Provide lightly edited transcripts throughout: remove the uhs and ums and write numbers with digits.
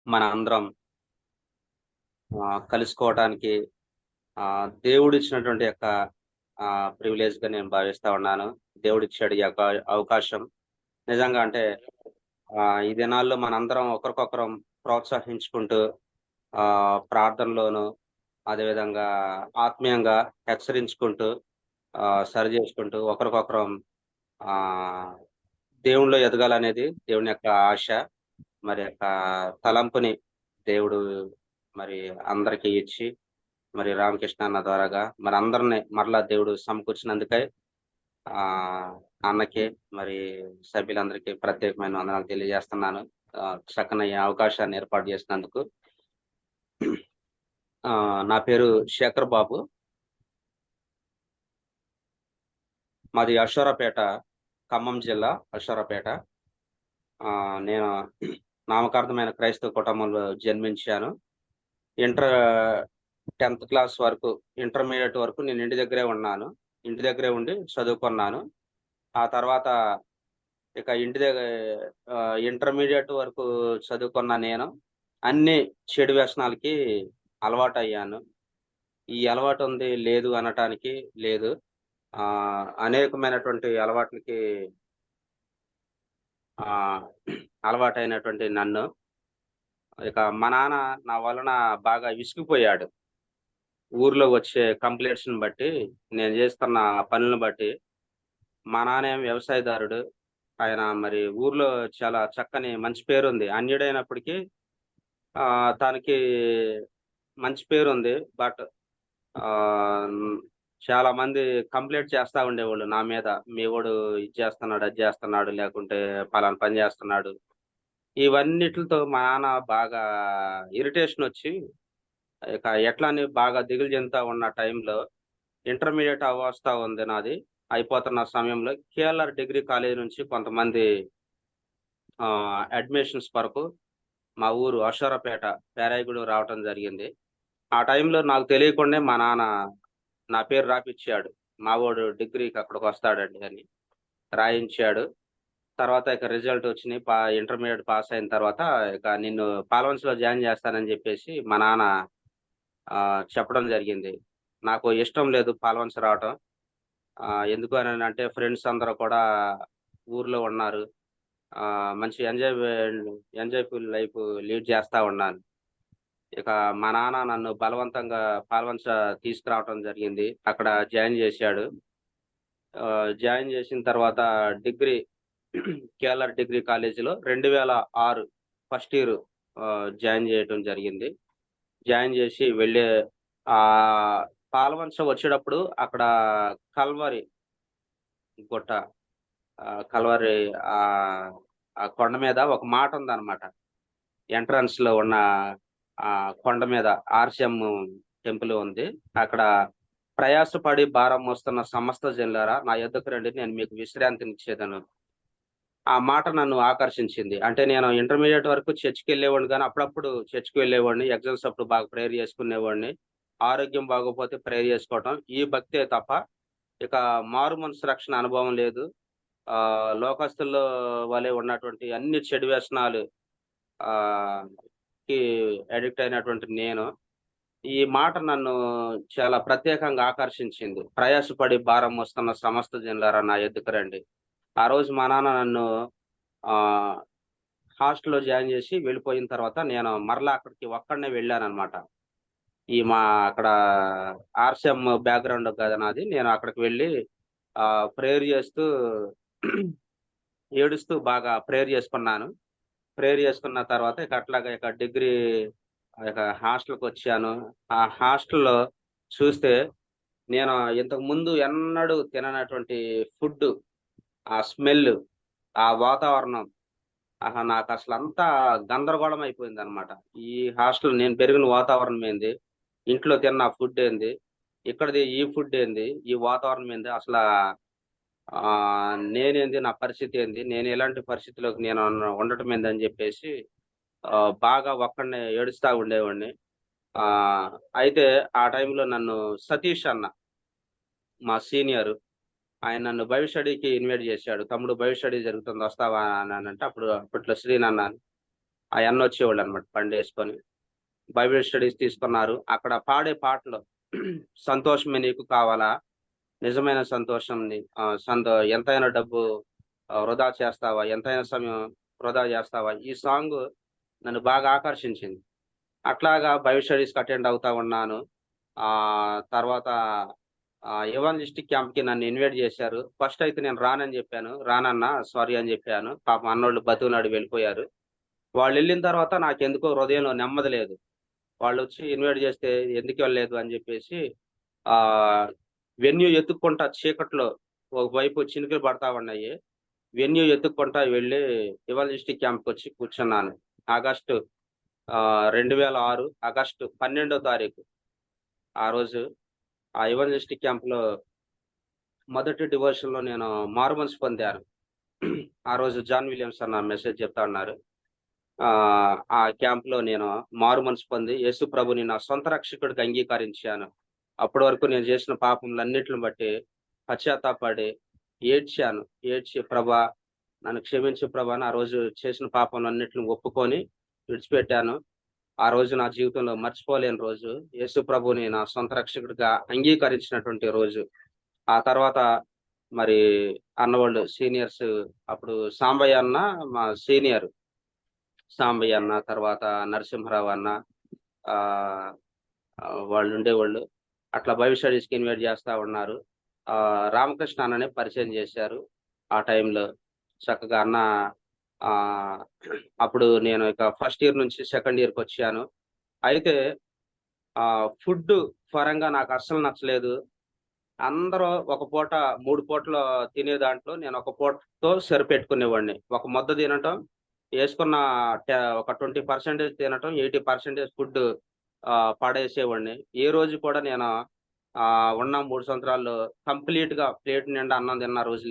మన అందరం కలుసుకోవడానికి దేవుడిచ్చినటువంటి యొక్క ప్రివిలేజ్‌గా నేను భావిస్తా ఉన్నాను. దేవుడిచ్చాడు ఈ యొక్క అవకాశం. నిజంగా అంటే ఈ దినాల్లో మనందరం ఒకరికొకరం ప్రోత్సహించుకుంటూ ప్రార్థనలోను, అదేవిధంగా ఆత్మీయంగా హెచ్చరించుకుంటూ, సరి చేసుకుంటూ ఒకరికొకరం ఆహ్, దేవునిలో ఎదగాలనేది దేవుని యొక్క ఆశ. మరి యొక్క తలంపుని దేవుడు మరి అందరికీ ఇచ్చి, మరి రామకృష్ణ అన్న ద్వారాగా మరందరిని మరలా దేవుడు సమకూర్చినందుకై ఆహ్, అన్నకి మరి సభ్యులందరికీ ప్రత్యేకమైన వందనాలు తెలియజేస్తున్నాను. చక్కని ఈ అవకాశాన్ని ఏర్పాటు చేసినందుకు. నా పేరు శేఖర్ బాబు. మాది అశ్వారావుపేట, ఖమ్మం జిల్లా అశ్వారావుపేట. నేను నామకార్థమైన క్రైస్తవ కుటుంబంలో జన్మించాను. ఇంటర్ 10థ్ క్లాస్ వరకు, ఇంటర్మీడియేట్ వరకు నేను ఇంటి దగ్గరే ఉన్నాను. ఇంటి దగ్గరే ఉండి చదువుకున్నాను. ఆ తర్వాత ఇక ఇంటర్మీడియేట్ వరకు చదువుకున్న నేను అన్ని చెడు వ్యసనాలకి అలవాటయ్యాను. ఈ అలవాటుంది, లేదు అనటానికి లేదు. అనేకమైనటువంటి అలవాట్లకి ఆహ్, అలవాటైనటువంటి నన్ను ఇక మా నాన్న నా వలన బాగా విసిగిపోయాడు. ఊర్లో వచ్చే కంప్లెయింట్స్‌ని బట్టి, నేను చేస్తున్న పనులను బట్టి. మా నాన్నేమో వ్యవసాయదారుడు. ఆయన మరి ఊర్లో చాలా చక్కని మంచి పేరుంది. అన్యుడైనప్పటికీ తనకి మంచి పేరుంది. బట్ హ్మ్, చాలా మంది కంప్లెయింట్ చేస్తా ఉండేవాళ్ళు నా మీద. మీ వోడు ఇది చేస్తున్నాడు, అది చేస్తున్నాడు, లేకుంటే పలానా పని చేస్తున్నాడు. ఇవన్నిట్లితో మా నాన్న బాగా ఇరిటేషనొచ్చి, ఇక ఎట్లా అని బాగా దిగులు చెందుతా ఉన్న టైంలో, ఇంటర్మీడియేట్ అవ్వస్తా ఉంది నాది. అయిపోతున్న సమయంలో కేఎల్ఆర్ డిగ్రీ కాలేజీ నుంచి కొంతమంది అడ్మిషన్స్ కొరకు మా ఊరు అశ్వారావుపేట, పేరాయిగూడెం రావటం జరిగింది. ఆ టైంలో నాకు తెలియకుండానే మా నాన్న నా పేరు రాపిచ్చాడు. మా వోడు డిగ్రీకి అక్కడికొస్తాడండి అని. రాయించాడు. తర్వాత ఇక రిజల్ట్ వచ్చినియి. ఇంటర్మీడియేట్ పాస్ అయిన తర్వాత ఇక నిన్ను పాల్వంచలో జాయిన్ చేస్తానని జెప్పేసి మా నాన్న చెప్పడం జరిగింది. నాకు ఇష్టం లేదు పాల్వంచ రావటం. ఎందుకు అనంటే ఫ్రెండ్స్ అందరూ కూడా ఊర్లో ఉన్నారు. మంచి ఎంజాయ్‌ఫుల్ లైఫ్ లీడ్ చేస్తా ఉన్నాను. ఇక మా నాన్న నన్ను బలవంతంగా పాల్వంచ తీసుకురావటం జరిగింది. అక్కడ జాయిన్ జేశాడు. జాయిన్ జేసిన తర్వాత డిగ్రీ కేఎల్ఆర్ డిగ్రీ కాలేజీలో 2006 ఫస్ట్ ఇయర్ జాయిన్ జేయటం జరిగింది. జాయిన్ జేసి ఆహ్, పాల్వంచ వచ్చేటప్పుడు అక్కడ కల్వరి గుట్ట, కల్వరి ఆహ్, ఆ కొండ మీద ఒక మాటుందనమాట. ఎంట్రన్స్‌లో ఉన్న కొండ మీద ఆర్‌సీఎం టెంపుల్ ఉంది. అక్కడ ప్రయాసపడి భారం మోస్తున్న సమస్త జనులారా నా యొద్దకు రండి, నేను మీకు విశ్రాంతినిచ్చేదను. ఆ మాట నన్ను ఆకర్షించింది. అంటే నేను ఇంటర్మీడియేట్ వరకు చర్చ్‌కెళ్ళేవాడిని గానీ, అప్పుడప్పుడు చర్చ్‌కి వెళ్ళేవాడిని. ఎగ్జామ్స్ అప్పుడు బాగా ప్రేయర్ చేసుకునేవాడిని. ఆరోగ్యం బాగోకపోతే ప్రేయర్ చేసుకోవటం. ఈ భక్తే తప్ప ఇక మారు మనసు రక్షణ అనుభవం లేదు. లోకస్తుల్లో వలె ఉన్నటువంటి అన్ని చెడు వ్యసనాలు ఆహ్, కి అడిక్ట్ అయినటువంటి నేను, ఈ మాట నన్ను చాలా ప్రత్యేకంగా ఆకర్షించింది. ప్రయాసపడి భారం మోస్తున్న సమస్త జనులారా నా యొద్దకు రండి. ఆ రోజు మా నాన్న నన్ను ఆహ్, హాస్టల్‌లో జాయిన్ జేసి వెళ్ళిపోయిన తర్వాత నేను మరలా అక్కడికి ఒక్కడినే వెళ్ళాననమాట. అక్కడ ఆర్‌సీఎం బ్యాక్‌గ్రౌండ్ కదా నాది. నేను అక్కడికి వెళ్లి ప్రేయర్ జేస్తూ ఏడుస్తూ బాగా ప్రేయర్ జేసుకున్నాను. ప్రేయర్ జేసుకున్న తర్వాత ఇక అట్లాగా ఇక డిగ్రీ హాస్టల్‌కొచ్చాను. ఆ హాస్టల్‌లో చూస్తే నేను ఇంతకు ముందు ఎన్నడూ తిననటువంటి ఫుడ్డు, ఆ స్మెల్, ఆ వాతావరణం, నాకసలంతా గందరగోళం అయిపోయిందనమాట. ఈ హాస్టల్ నేను పెరిగిన వాతావరణం ఏంది? ఇంట్లో తిన్న ఫుడ్ ఏంది? ఇక్కడిది ఈ ఫుడ్ ఏంది? ఈ వాతావరణం ఏంది? నేనేంది? నా పరిస్థితి ఏంది? నేను ఎలాంటి పరిస్థితిలోకి నేను ఉండటం ఏందని జెప్పేసి బాగా ఒక్కడినే ఏడుస్తా ఉండేవాడిని. ఆహ్, అయితే ఆ టైంలో నన్ను సతీష్ అన్న, మా సీనియరు, ఆయన నన్ను బైబిల్ స్టడీకి ఇన్వైట్ జేశాడు. "తమ్ముడు బైబిల్ స్టడీ జరుగుతుంది, వస్తావా?" అనంటే అప్పట్లో శ్రీనన్నాను. ఆ అన్న వచ్చేవాళ్ళు అనమాట బండి వేసుకొని. బైబిల్ స్టడీస్ తీసుకున్నారు. అక్కడ పాడే పాటలు సంతోషమే నీకు కావాలా, నిజమైన సంతోషంని ఎంతైనా డబ్బు వృధా చేస్తావా, ఎంతైనా సమయం వృధా చేస్తావా, ఈ సాంగ్ నన్ను బాగా ఆకర్షించింది. అట్లాగా బైబిల్ స్టడీస్‌కి అటెండ్ అవుతా ఉన్నాను. తర్వాత ఎవాంజలిస్టిక్ క్యాంప్‌కి నన్ను ఇన్వైట్ చేశారు. ఫస్ట్ అయితే నేను రానని చెప్పాను. రానన్నా సారీ అని చెప్పాను. పాపం అన్నోళ్ళు బతిమిలాడి వెళ్ళిపోయారు. వాళ్ళెళ్ళిన తర్వాత నాకెందుకో హృదయంలో నెమ్మది లేదు. వాళ్ళొచ్చి ఇన్వైట్ చేస్తే ఎందుకు వెళ్ళలేదు అని చెప్పేసి ఆహ్, వెన్యూ ఎతుక్కుంటా చీకట్లో ఒకవైపు చినుకులు పడతా ఉన్నాయి. వెన్యూ ఎతుక్కుంటా వెళ్ళి ఎవాంజలిస్టిక్ క్యాంప్‌కొచ్చి కూర్చున్నాను. ఆగస్టు 2006 ఆగస్టు 12వ తారీఖు. ఆ రోజు ఆ ఎవాంజలిస్టిక్ క్యాంప్‌లో మొదటి డివోషన్‌లో నేను మారుమనసు పొందాను. ఆ రోజు జాన్ విలియమ్స్ అన్న మెసేజ్ చెప్తా ఉన్నారు. ఆ క్యాంప్‌లో నేను మారుమనసు పొంది యేసు ప్రభుని నా సొంత రక్షకుడిగా అంగీకరించాను. అప్పటి వరకు నేను చేసిన పాపములన్నిటిని బట్టి పశ్చాత్తాపపడి ఏడ్చాను. ఏడ్చి ప్రభా నన్ను క్షమించు ప్రభా అని ఆ రోజు చేసిన పాపములన్నిటిని ఒప్పుకొని విడిచిపెట్టాను. ఆ రోజు నా జీవితంలో మర్చిపోలేని రోజు. యేసు ప్రభుని నా సొంత రక్షకుడిగా అంగీకరించినటువంటి రోజు. ఆ తర్వాత మరి అన్నవాళ్ళు సీనియర్స్ అప్పుడు సాంబయ్య అన్న మా సీనియర్. సాంబయ్య అన్న, తర్వాత నరసింహరావు అన్న ఆహ్, వాళ్ళుండేవాళ్ళు. అట్లా బైబిల్ స్టడీస్‌కి ఇన్వైట్ చేస్తా ఉన్నారు. రామకృష్ణ అన్నని పరిచయం చేశారు. ఆ టైంలో చక్కగా అన్న ఆహ్, అప్పుడు నేను ఇక ఫస్ట్ ఇయర్ నుంచి సెకండ్ ఇయర్‌కొచ్చాను. అయితే ఫుడ్డు పరంగా నాకు అస్సలు నచ్చలేదు. అందరూ ఒక పూట 3 పూటలు తినే దాంట్లో నేను ఒక పూటతో సరిపెట్టుకునేవాడిని. ఒక ముద్ద తినటం, యేసుకున్న ఒక 20% తినటం, 80% ఫుడ్ పడేసేవాడిని. ఏ రోజు కూడా నేను ఉన్న 3 సంవత్సరాల్లో కంప్లీట్‌గా ప్లేట్ నిండా అన్నం తిన్న రోజు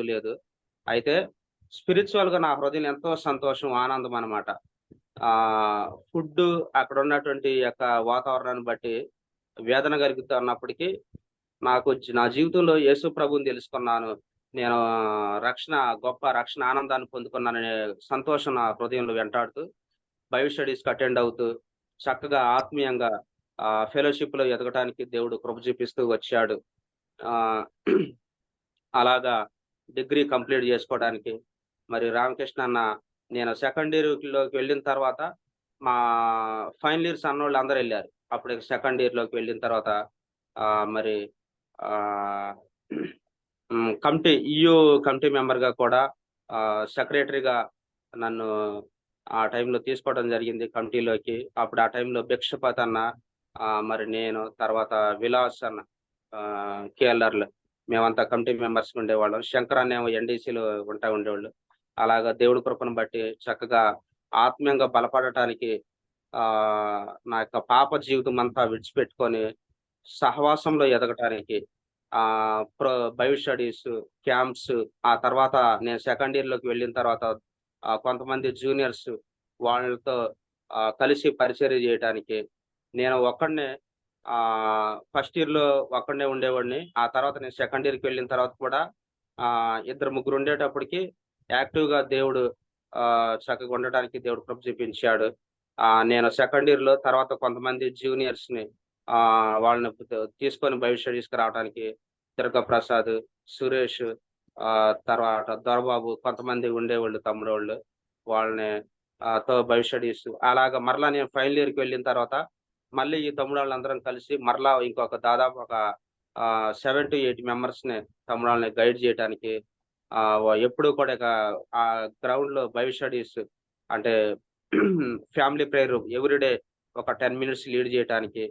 లేదు. అయితే స్పిరిచ్యువల్‌గా నా హృదయం ఎంతో సంతోషం, ఆనందం అన్నమాట. ఫుడ్డు అక్కడున్నటువంటి యొక్క వాతావరణాన్ని బట్టి వేదన కలుగుతున్నప్పటికీ నా జీవితంలో యేసు ప్రభువుని తెలుసుకున్నాను. నేను గొప్ప రక్షణ ఆనందాన్ని పొందుకున్నాననే సంతోషం నా హృదయంలో వెంటాడుతూ, బైబిల్ స్టడీస్‌కి అటెండ్ అవుతూ, చక్కగా ఆత్మీయంగా ఫెలోషిప్‌లో ఎదగటానికి దేవుడు కృప చూపిస్తూ వచ్చాడు. ఆహ్, అలాగా డిగ్రీ కంప్లీట్ జేసుకోవడానికి మరి రామకృష్ణ అన్న నేను సెకండ్ ఇయర్‌లోకి వెళ్ళిన తర్వాత మా ఫైనల్ ఇయర్స్ అన్నోళ్ళు అందరూ ఎళ్లారు. అప్పుడు సెకండ్ ఇయర్‌లోకి వెళ్ళిన తర్వాత మరి ఆహ్, ఈయూ కమిటీ మెంబర్‌గా కూడా సెక్రటరీగా నన్ను ఆ టైంలో తీసుకోవడం జరిగింది కమిటీలోకి. అప్పుడు ఆ టైంలో భిక్షపతి అన్న, మరి నేను, తర్వాత విలాస్ అన్న కేఎల్ఆర్‌లో మేమంతా కమిటీ మెంబర్స్‌గా ఉండేవాళ్ళం. శంకర్ అన్నేమో ఎన్‌డీసీలో ఉండేవాళ్ళు. అలాగా దేవుడి కృపను బట్టి చక్కగా ఆత్మీయంగా బలపడటానికి నా యొక్క పాప జీవితం అంతా విడిచిపెట్టుకొని సహవాసంలో ఎదగటానికి బైబిల్ స్టడీస్, క్యాంప్స్ ఆ తర్వాత నేను సెకండ్ ఇయర్‌లోకి వెళ్ళిన తర్వాత కొంతమంది జూనియర్స్ వాళ్ళతో కలిసి పరిచర్య చేయటానికి నేను ఒక్కడినే ఫస్ట్ ఇయర్‌లో ఒక్కడినే ఉండేవాడిని. ఆ తర్వాత నేను సెకండ్ ఇయర్‌కి వెళ్ళిన తర్వాత కూడా ఇద్దరు ముగ్గురు ఉండేటప్పటికి యాక్టివ్‌గా దేవుడు చక్కగా ఉండటానికి దేవుడు కృప చూపించాడు. నేను సెకండ్ ఇయర్‌లో తర్వాత కొంతమంది జూనియర్స్‌ని వాళ్ళని తీసుకొని బైబిల్ స్టడీస్‌కి రావటానికి దుర్గాప్రసాద్, సురేష్ తర్వాత దొరబాబు కొంతమంది ఉండేవాళ్ళు తమ్ముడోళ్ళు. వాళ్ళని బైబిల్ స్టడీస్ అలాగా మరలా నేను ఫైనల్ ఇయర్‌కి వెళ్ళిన తర్వాత మళ్ళీ ఈ తమ్ముడాళ్ళందరం కలిసి మరలా ఇంకొక దాదాపు ఒక 7-8 మెంబర్స్‌ని తమ్ముడాళ్ళని గైడ్ చేయటానికి ఎప్పుడూ కూడా ఇక ఆ గ్రౌండ్‌లో బైబిల్ స్టడీస్ అంటే ఫ్యామిలీ ప్రేయర్ ఎవ్రీడే ఒక 10 మినిట్స్ లీడ్ చేయటానికి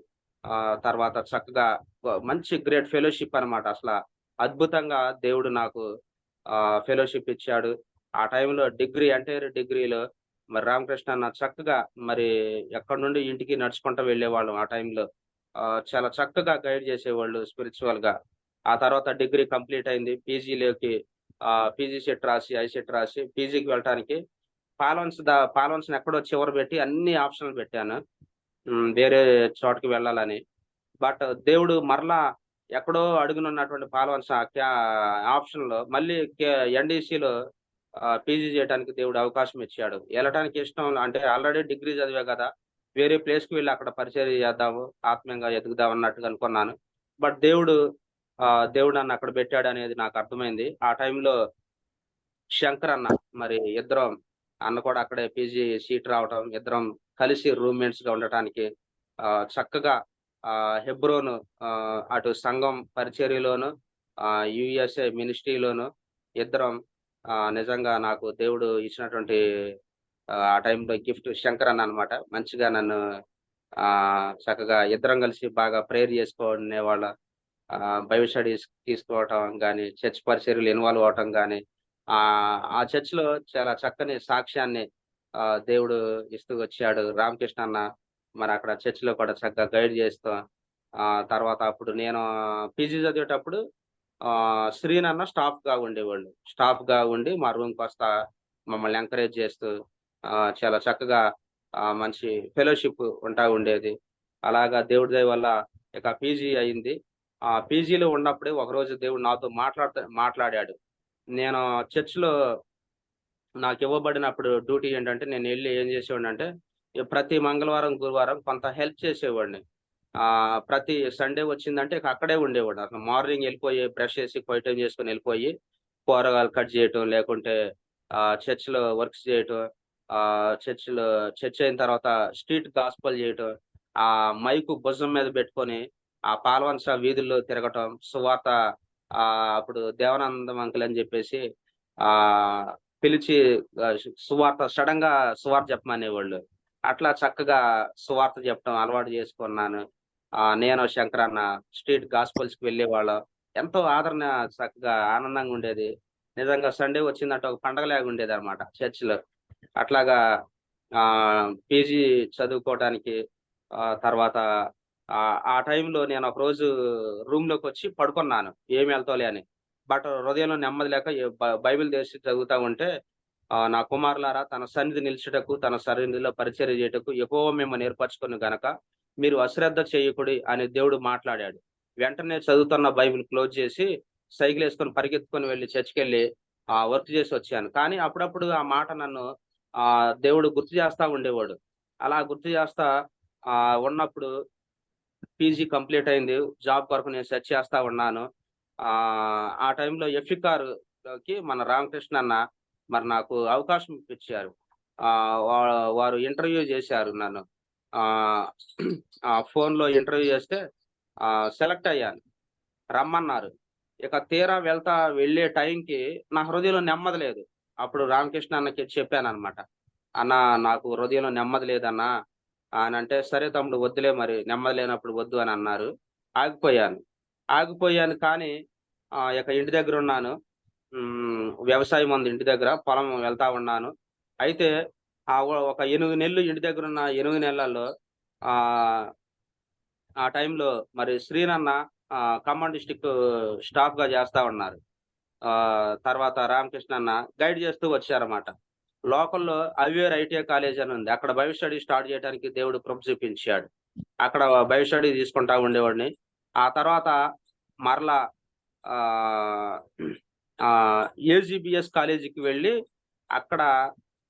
తర్వాత చక్కగా మంచి గ్రేట్ ఫెలోషిప్ అనమాట. అద్భుతంగా దేవుడు నాకు ఫెలోషిప్ ఇచ్చాడు. ఆ టైంలో ఎంటైర్ డిగ్రీలో మరి రామకృష్ణ అన్న చక్కగా మరి ఎక్కడి నుండి ఇంటికి నడుచుకుంటూ వెళ్ళేవాళ్ళం ఆ టైంలో. చాలా చక్కగా గైడ్ చేసేవాళ్ళు స్పిరిచ్యువల్‌గా. ఆ తర్వాత డిగ్రీ కంప్లీట్ అయింది. పీజీ సెట్ రాసి, ఐసెట్ రాసి పీజీకి వెళ్ళటానికి పాలోన్స్‌ని ఎక్కడో చివర పెట్టి అన్ని ఆప్షన్‌లు పెట్టాను. వేరే చోటకి వెళ్ళాలని. బట్ దేవుడు మరలా ఎక్కడో అడుగునున్నటువంటి పాల్వంచ ఆప్షన్‌లో మళ్ళీ ఎన్‌డీసీలో పీజీ చేయడానికి దేవుడు అవకాశం ఇచ్చాడు. ఎళ్ళటానికి ఇష్టం అంటే ఆల్రెడీ డిగ్రీ చదివా కదా! వేరే ప్లేస్‌కి వెళ్లి అక్కడ పరిచర్య చేద్దాము, ఆత్మీయంగా ఎదుగుదాం అన్నట్టుగా అనుకున్నాను. బట్ దేవుడు నన్ను అక్కడ పెట్టాడనేది నాకు అర్థమైంది. ఆ టైంలో శంకర్ అన్న మరి ఇద్దరం అన్న కూడా అక్కడే పీజీ సీట్ రావటం, ఇద్దరం కలిసి రూమ్‌మేట్స్‌గా ఉండటానికి చక్కగా హెబ్రోను అటు సంఘం పరిచర్యలోను, యూఎస్ఏ మినిస్ట్రీలోను ఇద్దరం నిజంగా నాకు దేవుడు ఇచ్చినటువంటి ఆ టైంలో గిఫ్ట్ శంకర్ అన్న అన్నమాట. మంచిగా నన్ను చక్కగా ఇద్దరం కలిసి బాగా ప్రేయర్ చేసుకునేవాళ్ళం. బైబిల్ స్టడీస్ తీసుకోవటం గాని, చర్చ్ పరిచర్యలో ఇన్వాల్వ్ అవ్వటం గాని, ఆ చర్చ్‌లో చాలా చక్కని సాక్ష్యాన్ని దేవుడు ఇస్తూ వచ్చాడు. రామకృష్ణ అన్న మరక్కడ చర్చ్‌లో కూడా చక్కగా గైడ్ చేస్తూ తర్వాత అప్పుడు నేను పీజీ చదివేటప్పుడు శ్రీన్ అన్న స్టాఫ్‌గా ఉండేవాళ్ళు. స్టాఫ్‌గా ఉండి మా రూమ్‌కొస్తా మమ్మల్ని ఎంకరేజ్ చేస్తూ చాలా చక్కగా మంచి ఫెలోషిప్ ఉంటా ఉండేది. అలాగా దేవుడి దయ వల్ల ఇక పీజీ అయింది. ఆ పీజీలో ఉన్నప్పుడే ఒకరోజు దేవుడు నాతో మాట్లాడాడు. నేను చర్చ్‌లో నాకివ్వబడినప్పుడు డ్యూటీ ఏంటంటే నేనెళ్లి ఏం చేసేవాడినంటే, ప్రతి మంగళవారం, గురువారం కొంత హెల్ప్ చేసేవాడిని. ప్రతి సండే వచ్చిందంటే ఇక అక్కడే ఉండేవాడిని. అసలు మార్నింగ్ ఎళ్ళిపోయి బ్రష్ చేసి పొయ్యి చేసుకొని ఎళ్ళిపోయి, కూరగాయలు కట్ చేయటం, లేకుంటే చర్చ్‌లో వర్క్స్ చేయటం, చర్చ్ అయిన తర్వాత స్ట్రీట్ గాస్పెల్ చేయటం, మైకు భుజం మీద పెట్టుకొని, ఆ పాల్వంచ వీధుల్లో తిరగటం, సువార్త అప్పుడు దేవానందం అంకుల్ అని చెప్పేసి ఆహ్, పిలిచి సువార్త సడెన్‌గా సువార్త చెప్పమనేవాళ్ళు. అట్లా చక్కగా సువార్త చెప్పడం అలవాటు చేసుకున్నాను. నేను, శంకరన్న స్ట్రీట్ గాస్పెల్స్‌కి వెళ్ళేవాళ్ళం. ఎంతో ఆదరణ చక్కగా ఆనందంగా ఉండేది. నిజంగా సండే వచ్చిందంటే ఒక పండగలాగా ఉండేదన్నమాట చర్చ్‌లో. అట్లాగా పీజీ చదువుకోవటానికి తర్వాత ఆ టైంలో నేను ఒకరోజు రూమ్‌లోకొచ్చి పడుకున్నాను. ఏమి వెళ్తావులే అని. బట్ హృదయంలో నెమ్మది లేక బైబిల్ తెరిచి చదువుతా ఉంటే నా కుమారులారా తన సన్నిధి నిలుచుటకు, తన సన్నిధిలో పరిచర్య చేయుటకు యెహోవా మిమ్మల్ని ఏర్పరచుకొను గనక మీరు అశ్రద్ధ చేయకుడి అని దేవుడు మాట్లాడాడు. వెంటనే చదువుతున్న బైబిల్ క్లోజ్ చేసి సైకిలేసుకొని పరిగెత్తుకొని వెళ్లి చర్చ్‌కెళ్ళి వర్క్ చేసి వచ్చాను. కానీ అప్పుడప్పుడు ఆ మాట నన్ను దేవుడు గుర్తు చేస్తా ఉండేవాడు. అలా గుర్తు చేస్తా ఉన్నప్పుడు పీజీ కంప్లీట్ అయింది. జాబ్ కొరకు నేను సెర్చ్ చేస్తా ఉన్నాను. ఆ టైంలో ఎఫ్‌ఇకార్‌లోకి మన రామకృష్ణ అన్న మరి నాకు అవకాశం ఇప్పించారు. వా వారు ఇంటర్వ్యూ చేశారు నన్ను. ఆహ్, ఫోన్‌లో ఇంటర్వ్యూ చేస్తే సెలెక్ట్ అయ్యాను. రమ్మన్నారు. ఇక తీరా వెళ్ళే టైంకి నా హృదయంలో నెమ్మది లేదు. అప్పుడు రామకృష్ణ అన్నకి చెప్పానన్నమాట. "అన్నా నాకు హృదయంలో నెమ్మది లేదన్నా" అనంటే, "సరే తమ్ముడు వద్దులే మరి నెమ్మది లేనప్పుడు వద్దు" అని అన్నారు. ఆగిపోయాను. ఆగిపోయాను కానీ ఇక ఇంటి దగ్గరున్నాను. వ్యవసాయం ఉంది ఇంటి దగ్గర. పొలం వెళ్తా ఉన్నాను. అయితే ఒక 8 నెలలు ఇంటి దగ్గరున్న 8 నెలల్లో ఆహ్ ఆ టైంలో మరి శ్రీనన్న ఖమ్మం డిస్ట్రిక్ట్ స్టాఫ్‌గా చేస్తా ఉన్నారు. తర్వాత రామకృష్ణ అన్న గైడ్ చేస్తూ వచ్చారన్నమాట. లోకల్‌లో అవివేర్ ఐటీఐ కాలేజ్ అని ఉంది. అక్కడ బైబిల్ స్టడీ స్టార్ట్ చేయడానికి దేవుడు కృప చూపించాడు. అక్కడ బైబిల్ స్టడీ తీసుకుంటా ఉండేవాడిని. ఆ తర్వాత మరలా ఆహ్, ఏజీబీఎస్ కాలేజీకి వెళ్ళి అక్కడ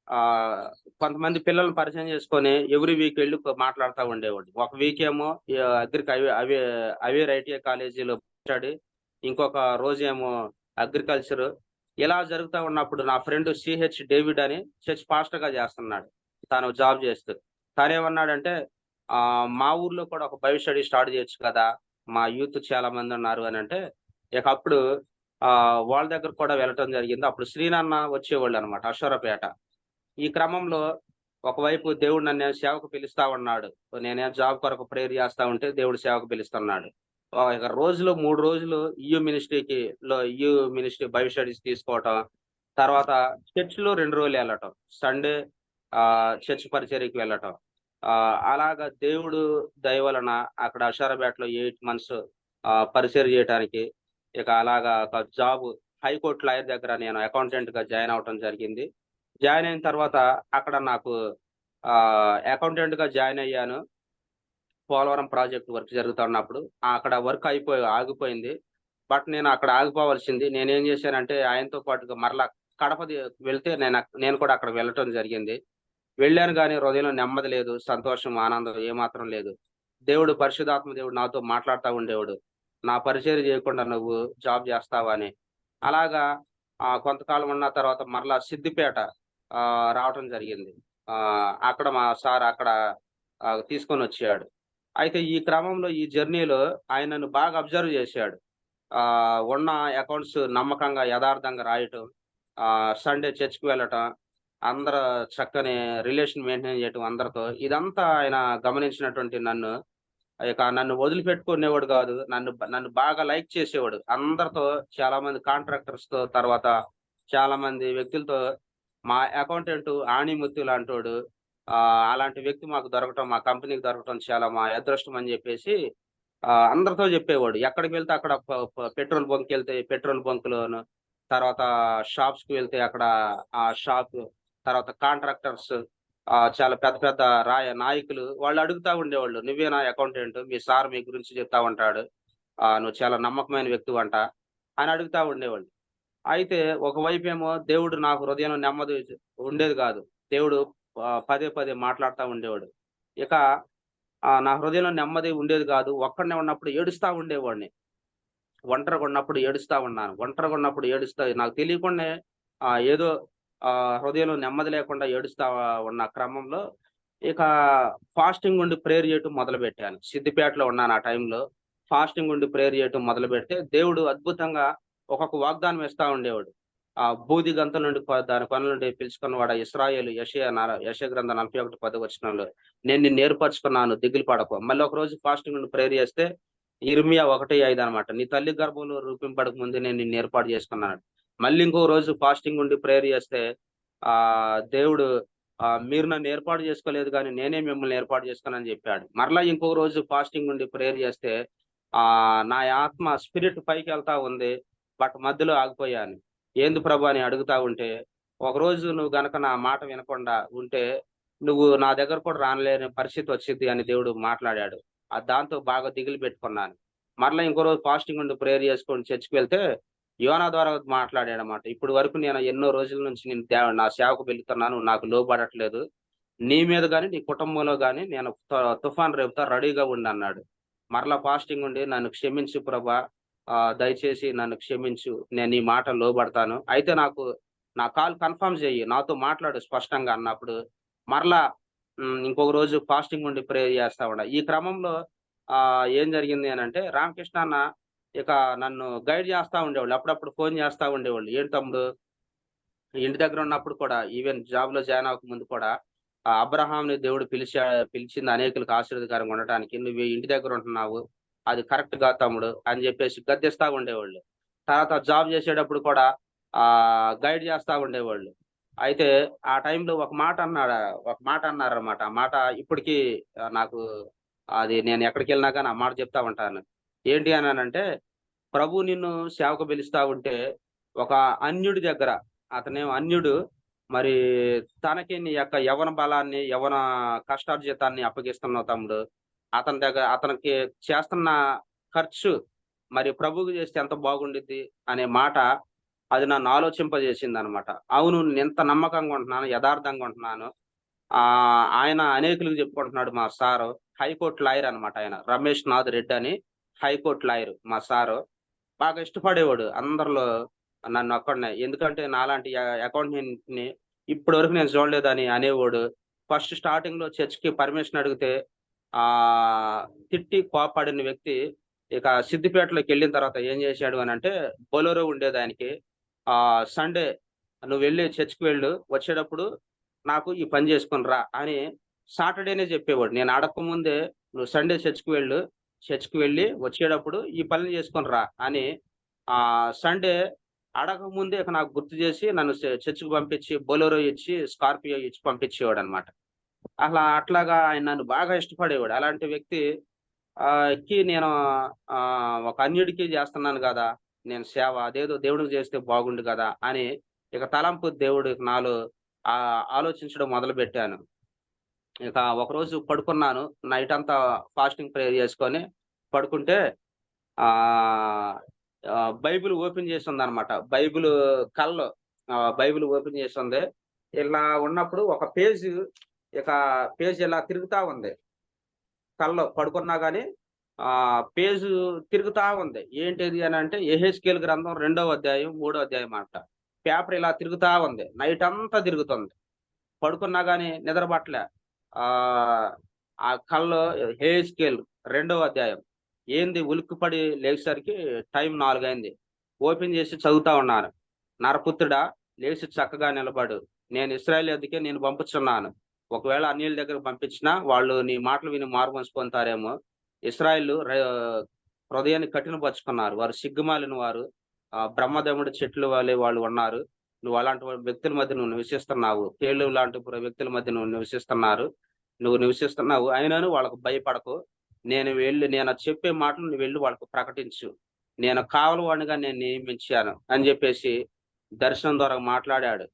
ఆహ్, కొంతమంది పిల్లల్ని పరిచయం చేసుకొని ఎవ్రీ వీక్ వెళ్లి మాట్లాడుతా ఉండేవాడిని. ఒక వీక్ ఏమో అగ్రికి అవేర్ ఐటీఐ కాలేజీలో స్టడీ. ఇంకొక రోజేమో అగ్రికల్చర్. ఇలా జరుగుతా ఉన్నప్పుడు నా ఫ్రెండ్ సీహెచ్ డేవిడ్ అని చర్చ్ పాస్టర్‌గా చేస్తున్నాడు. తను జాబ్ చేస్తూ. తనేమన్నాడంటే మా ఊర్లో కూడా ఒక బైబిల్ స్టడీ స్టార్ట్ చేయొచ్చు కదా! మా యూత్ చాలా మందున్నారు అనంటే, ఇక అప్పుడు వాళ్ళ దగ్గరకి కూడా వెళ్ళటం జరిగింది. అప్పుడు శ్రీనన్న వచ్చేవాళ్ళనమాట అశ్వరపేట. ఈ క్రమంలో ఒకవైపు దేవుడు నన్నేమో సేవకు పిలుస్తా ఉన్నాడు. నేనేమో జాబ్ కొరకు ప్రేయర్ చేస్తా ఉంటే దేవుడు సేవకు పిలుస్తున్నాడు. ఇక రోజులో 3 రోజులు ఈయూ మినిస్ట్రీ బైబిల్ స్టడీస్ తీసుకోవటం. తర్వాత చర్చ్‌లో 2 రోజులు ఎళ్ళటం. సండే చర్చ్ పరిచర్యకి వెళ్ళటం. అలాగా దేవుడు దయ వలన అక్కడ అషారాబాద్‌లో 8 మంత్స్ పరిచర్య చేయటానికి ఇక అలాగా ఒక జాబ్ హైకోర్ట్ లాయర్ దగ్గర నేను అకౌంటెంట్‌గా జాయిన్ అవ్వటం జరిగింది. జాయిన్ అయిన తర్వాత అక్కడ నాకు అకౌంటెంట్‌గా జాయిన్ అయ్యాను. పోలవరం ప్రాజెక్ట్ వర్క్ జరుగుతున్నప్పుడు. అక్కడ వర్క్ ఆగిపోయింది. బట్ నేను అక్కడ ఆగిపోవలసింది. నేనేం జేశానంటే ఆయనతో పాటుగా మరలా కడప వెళ్తే నేను కూడా అక్కడికి వెళ్ళటం జరిగింది. వెళ్ళాను గానీ హృదయంలో నెమ్మది లేదు, సంతోషం, ఆనందం ఏమాత్రం లేదు. పరిశుద్ధాత్మ దేవుడు నాతో మాట్లాడుతా ఉండేవాడు. నా పరిచర్య చేయకుండా నువ్వు జాబ్ చేస్తావా అని. అలాగా కొంతకాలం ఉన్న తర్వాత మరలా సిద్దిపేట రావటం జరిగింది. అక్కడ మా సార్ అక్కడ తీసుకొనొచ్చాడు. అయితే ఈ క్రమంలో ఈ జర్నీలో ఆయన నన్ను బాగా అబ్జర్వ్ చేశాడు. ఉన్న అకౌంట్స్ నమ్మకంగా, యథార్థంగా రాయటం, సండే చర్చ్‌కి వెళ్ళటం, అందరూ చక్కని రిలేషన్ మెయింటైన్ చేయటం అందరితో. ఇదంతా ఆయన గమనించినటువంటి నన్ను వదిలిపెట్టుకునేవాడు కాదు. నన్ను బాగా లైక్ చేసేవాడు. అందరితో, చాలా మంది కాంట్రాక్టర్స్‌తో, తర్వాత చాలా మంది వ్యక్తులతో, మా అకౌంటెంట్ ఆణిముత్యు లాంటోడు. అలాంటి వ్యక్తి మాకు దొరకటం, మా కంపెనీకి దొరకటం చాలా మా అదృష్టం అని చెప్పేసి అందరితో చెప్పేవాడు. ఎక్కడికి వెళ్తే అక్కడ ప ప పెట్రోల్ బంక్‌కెళ్తే పెట్రోల్ బంక్‌లోను, తర్వాత షాప్స్‌కి వెళ్తే అక్కడ ఆ షాపు, తర్వాత కాంట్రాక్టర్స్, చాలా పెద్ద పెద్ద నాయకులు వాళ్ళు అడుగుతా ఉండేవాళ్ళు. "నువ్వేనా అకౌంటెంట్? మీ సార్ మీ గురించి చెప్తా ఉంటాడు. నువ్వు చాలా నమ్మకమైన వ్యక్తివంట" అని అడుగుతా ఉండేవాళ్ళు. అయితే ఒకవైపేమో దేవుడు నాకు హృదయంలో నెమ్మది ఉండేది కాదు. దేవుడు పదే పదే మాట్లాడుతా ఉండేవాడు. ఇక నా హృదయంలో నెమ్మది ఉండేది కాదు. ఒక్కడినే ఉన్నప్పుడు ఏడుస్తా ఉండేవాడిని. ఒంటరిగున్నప్పుడు ఏడుస్తా ఉన్నాను. ఒంటరిగున్నప్పుడు ఏడుస్తా నాకు తెలియకుండానే ఏదో హృదయంలో నెమ్మది లేకుండా ఏడుస్తా ఉన్న క్రమంలో ఇక ఫాస్టింగ్ ఉండి ప్రేయర్ చేయటం మొదలుపెట్టాను. సిద్దిపేటలో ఉన్నాను ఆ టైంలో. ఫాస్టింగ్ ఉండి ప్రేయర్ చేయటం మొదలుపెడితే దేవుడు అద్భుతంగా ఒక్కొక్క వాగ్దానం ఇస్తా ఉండేవాడు. బూది గంతుల నుండి దాని కొనల నుండి పిలుచుకున్నవాడా ఇశ్రాయేలు, యెషయా గ్రంథం 41:10 వచనంలో, నేను నిన్ను ఏర్పరచుకున్నాను, దిగులు పడకు. మళ్ళీ ఒకరోజు ఫాస్టింగ్ ఉండి ప్రేయర్ చేస్తే ఇర్మియా 1:5 అన్నమాట. నీ తల్లి గర్భంలో రూపింపడక ముందే నేను నిన్ను ఏర్పాటు చేసుకున్నాను. మళ్ళీ ఇంకో రోజు ఫాస్టింగ్ ఉండి ప్రేయర్ చేస్తే దేవుడు మీరు నన్ను ఏర్పాటు చేసుకోలేదు గానీ నేనే మిమ్మల్ని ఏర్పాటు చేసుకున్నానని చెప్పాడు. మరలా ఇంకో రోజు ఫాస్టింగ్ ఉండి ప్రేయర్ చేస్తే నా ఆత్మ స్పిరిట్ పైకెళ్తా ఉంది. బట్ మధ్యలో ఆగిపోయాను. ఏంది ప్రభు అని అడుగుతా ఉంటే, ఒకరోజు నువ్వు గనక నా మాట వినకుండా ఉంటే, నువ్వు నా దగ్గర కూడా రానులేని పరిస్థితి వచ్చిద్ది అని దేవుడు మాట్లాడాడు. దాంతో బాగా దిగులు పెట్టుకున్నాను. మరలా ఇంకో రోజు ఫాస్టింగ్ ఉండి ప్రేయర్ చేసుకొని చర్చ్‌కి వెళ్తే, యోనా ద్వారా మాట్లాడాడన్నమాట. ఇప్పటి వరకు నేను ఎన్నో రోజుల నుంచి నా సేవకు వెళుతున్నాను. నాకు లోబడట్లేదు. నీ మీద గాని, నీ కుటుంబంలో గాని నేను తుఫాను రేపుతా, రెడీగా ఉండన్నాడు. మరలా ఫాస్టింగ్ ఉండి నన్ను క్షమించు ప్రభా! దయచేసి నన్ను క్షమించు. నేను నీ మాట లోబడతాను. అయితే నా కాల్ కన్ఫర్మ్ చెయ్యి. నాతో మాట్లాడు స్పష్టంగా అన్నప్పుడు, మరలా ఇంకొక రోజు ఫాస్టింగ్ ఉండి ప్రేయర్ చేస్తా ఉండా. ఈ క్రమంలో ఏం జరిగింది అనంటే, రామకృష్ణ అన్న ఇక నన్ను గైడ్ చేస్తా ఉండేవాళ్ళు. అప్పుడప్పుడు ఫోను చేస్తా ఉండేవాళ్ళు. "ఏంటి తమ్ముడు, ఇంటి దగ్గర ఉన్నప్పుడు కూడా, ఈవెన్ జాబ్‌లో జాయిన్ అవ్వకముందు కూడా, అబ్రహాంని దేవుడు పిలిచింది అనేకులకు ఆశీర్వాదకరంగా ఉండటానికి. నువ్వు ఇంటి దగ్గర ఉంటున్నావు. అది కరెక్ట్ కాదు తమ్ముడు" అని చెప్పేసి గద్దిస్తా ఉండేవాళ్ళు. తర్వాత జాబ్ చేసేటప్పుడు కూడా గైడ్ చేస్తా ఉండేవాళ్ళు. అయితే ఆ టైంలో ఒక మాట అన్నారన్నమాట. ఆ మాట ఇప్పటికి నాకు అది నేను ఎక్కడికెళ్ళినా గాని ఆ మాట చెప్తా ఉంటాను. ఏంటి అనంటే, "ప్రభువు నిన్ను సేవకు పిలుస్తా ఉంటే, ఒక అన్యుడి దగ్గర, అతనేమో అన్యుడు, మరి తనకి నీ యొక్క యవ్వన బలాన్ని, యవ్వన కష్టార్జితాన్ని అప్పగిస్తున్నావు తమ్ముడు. అతనికి చేస్తున్న ఖర్చు మరి ప్రభువుకి చేస్తే ఎంత బాగుండిద్ది" అనే మాట అది నన్ను ఆలోచింపజేసిందనమాట. అవును, నేనింత నమ్మకంగా ఉంటున్నాను, యథార్థంగా ఉంటున్నాను. ఆయన అనేకులకు చెప్పుకుంటున్నాడు మా సారు. హైకోర్ట్ లాయర్ అనమాట ఆయన. రమేష్ నాథ్ రెడ్డి అని హైకోర్ట్ లాయర్ మా సారు. బాగా ఇష్టపడేవాడు అందరిలో నన్నొక్కడినే. ఎందుకంటే నాలాంటి అకౌంటెంట్‌ని ఇప్పటి వరకు నేను చూడలేదని అనేవాడు. ఫస్ట్ స్టార్టింగ్‌లో చర్చ్‌కి పర్మిషన్ అడిగితే తిట్టి కోప్పడిన వ్యక్తి ఇక సిద్దిపేటలోకెళ్ళిన తర్వాత ఏం చేశాడు అనంటే, బొలెరో ఉండేదాయనకి. సండే "నువ్వెళ్ళి చర్చ్‌కి వెళ్ళు. వచ్చేటప్పుడు నాకు ఈ పని చేసుకొని రా" అని సాటర్‌డేనే చెప్పేవాడు. నేను అడక్కముందే "నువ్వు సండే చర్చ్‌కి వెళ్ళు. చర్చ్‌కి వెళ్ళి వచ్చేటప్పుడు ఈ పనులు చేసుకొని రా" అని సండే అడగకముందే ఇక నాకు గుర్తు చేసి నన్ను చర్చ్‌కి పంపించి బొలెరో ఇచ్చి, స్కార్పియో ఇచ్చి పంపించేవాడనమాట. అట్లాగా ఆయన నన్ను బాగా ఇష్టపడేవాడు. అలాంటి వ్యక్తి కి నేను ఒక అన్యుడికి చేస్తున్నాను గదా! నేను సేవ. అదేదో దేవుడికి చేస్తే బాగుండు గదా! అని ఇక తలంపు దేవుడు నాలో ఆలోచించడం మొదలుపెట్టాను. ఇక ఒకరోజు పడుకున్నాను. నైటంతా ఫాస్టింగ్ ప్రేయర్ చేసుకొని పడుకుంటే ఆహ్, బైబిల్ ఓపెన్ చేసుందనమాట. బైబిలు కల్లో బైబిల్ ఓపెన్ చేసి ఉంది. ఇలా ఉన్నప్పుడు ఒక ఇక పేజ్ ఇలా తిరుగుతా ఉంది. కల్లో పడుకున్నా గాని పేజు తిరుగుతా ఉంది. ఏంటిది అనంటే యెహెజ్కేలు గ్రంథం 2వ అధ్యాయం, 3వ అధ్యాయం అంట. పేపర్ ఇలా తిరుగుతా ఉంది. నైట్ అంతా తిరుగుతుంది. పడుకున్నా గాని నిద్ర పట్టలే. ఆహ్, ఆ కల్లో యెహెజ్కేలు 2వ అధ్యాయం. ఏంది ఉలిక్కిపడి లేచేసరికి టైం 4 అయింది. ఓపెన్ చేసి చదువుతా ఉన్నాను. నరపుత్రుడా లేచి చక్కగా నిలబడు. నేను ఇశ్రాయేలు యొద్దకే నేను పంపుచున్నాను. ఒకవేళ అన్యుల దగ్గరికి పంపించినా వాళ్ళు నీ మాటలు విని మారుమనసు పొందుతారేమో. ఇశ్రాయేలు హృదయాన్ని కఠినపరుచుకున్నారు. వారు సిగ్గుమాలిన వారు. బ్రహ్మదేవుడి చెట్లు వలె వాళ్ళు ఉన్నారు. నువ్వు అలాంటి వ్యక్తుల మధ్య నువ్వు నివసిస్తున్నావు. తేళ్ళు లాంటి వ్యక్తుల మధ్య నువ్వు నివసిస్తున్నావు. అయినను వాళ్ళకు భయపడకు. నేను చెప్పే మాటలు నువ్వు వెళ్లి వాళ్ళకు ప్రకటించు. నేను కావలివాడినిగా నేను నియమించాను అని చెప్పేసి దర్శనం ద్వారా మాట్లాడాడు.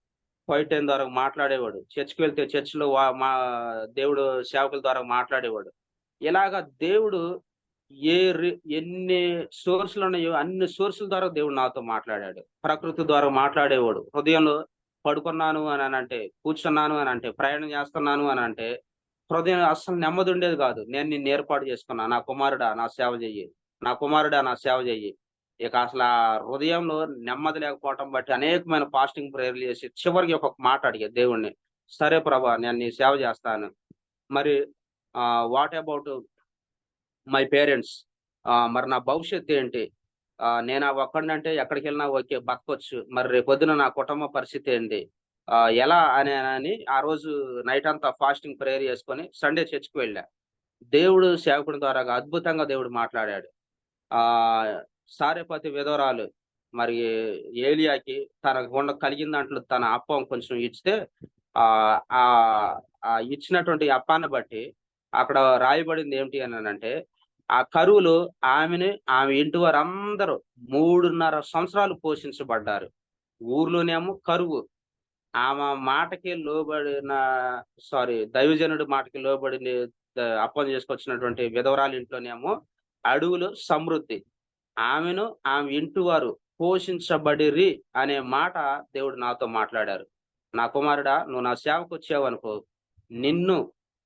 క్వైట్ టైమ్ ద్వారా మాట్లాడేవాడు. చర్చ్‌కి వెళ్తే చర్చ్‌లో మా దేవుడు సేవకుల ద్వారా మాట్లాడేవాడు. ఇలాగ దేవుడు ఏ రి ఎన్ని సోర్స్‌లున్నాయో అన్ని సోర్స్‌ల ద్వారా దేవుడు నాతో మాట్లాడాడు. ప్రకృతి ద్వారా మాట్లాడేవాడు. హృదయంలో పడుకున్నాను అనంటే, కూర్చున్నాను అనంటే, ప్రయాణం చేస్తున్నాను అనంటే, హృదయం అస్సలు నెమ్మదుండేది గాదు. నేను నిన్ను ఏర్పాటు చేసుకున్నా. నా కుమారుడా నా సేవ చెయ్యి. నా కుమారుడా నా సేవ చెయ్యి. ఇక అసలా హృదయంలో నెమ్మది లేకపోవటం బట్టి అనేకమైన ఫాస్టింగ్ ప్రేయర్‌లు చేసి చివరికి ఒక మాట అడిగా దేవుడిని. సరే ప్రభా! నేను నీ సేవ చేస్తాను. మరి వాట్ అబౌట్ మై పేరెంట్స్? మరి నా భవిష్యత్తేంటి? నేనా ఒక్కడినంటే ఎక్కడికెళ్ళినా ఓకే. బతకొచ్చు. మరి రేపొద్దున నా కుటుంబ పరిస్థితేంటి? ఎలా అని ఆ రోజు నైట్ అంతా ఫాస్టింగ్ ప్రేయర్ చేసుకొని సండే చర్చ్‌కి వెళ్ళా. దేవుడు సేవకుని ద్వారాగా అద్భుతంగా దేవుడు మాట్లాడాడు. ఆహ్, సారెపతి విధవరాలు మరి ఏలియాకి కలిగిన దాంట్లో తన అప్పం కొంచెం ఇచ్చితే ఆహ్, ఆహ్, ఇచ్చినటువంటి అప్పాన్ని బట్టి అక్కడ రాయబడింది ఏంటి అననంటే, ఆ కరువులో ఆమె ఇంటి వారందరూ 3:30 సంవత్సరాలు పోషించబడ్డారు. ఊర్లోనేమో కరువు. ఆమె మాటకి లోబడిన దైవజనుడి మాటకి లోబడి అప్పం చేసుకొచ్చినటువంటి విధవరాలు ఇంట్లోనేమో అడవులో సమృద్ధి. ఆమెను, ఆమె ఇంటి వారు పోషించబడిరి అనే మాట దేవుడు నాతో మాట్లాడారు. నా కుమారుడా నువ్వు నా సేవకొచ్చావనుకో, నిన్ను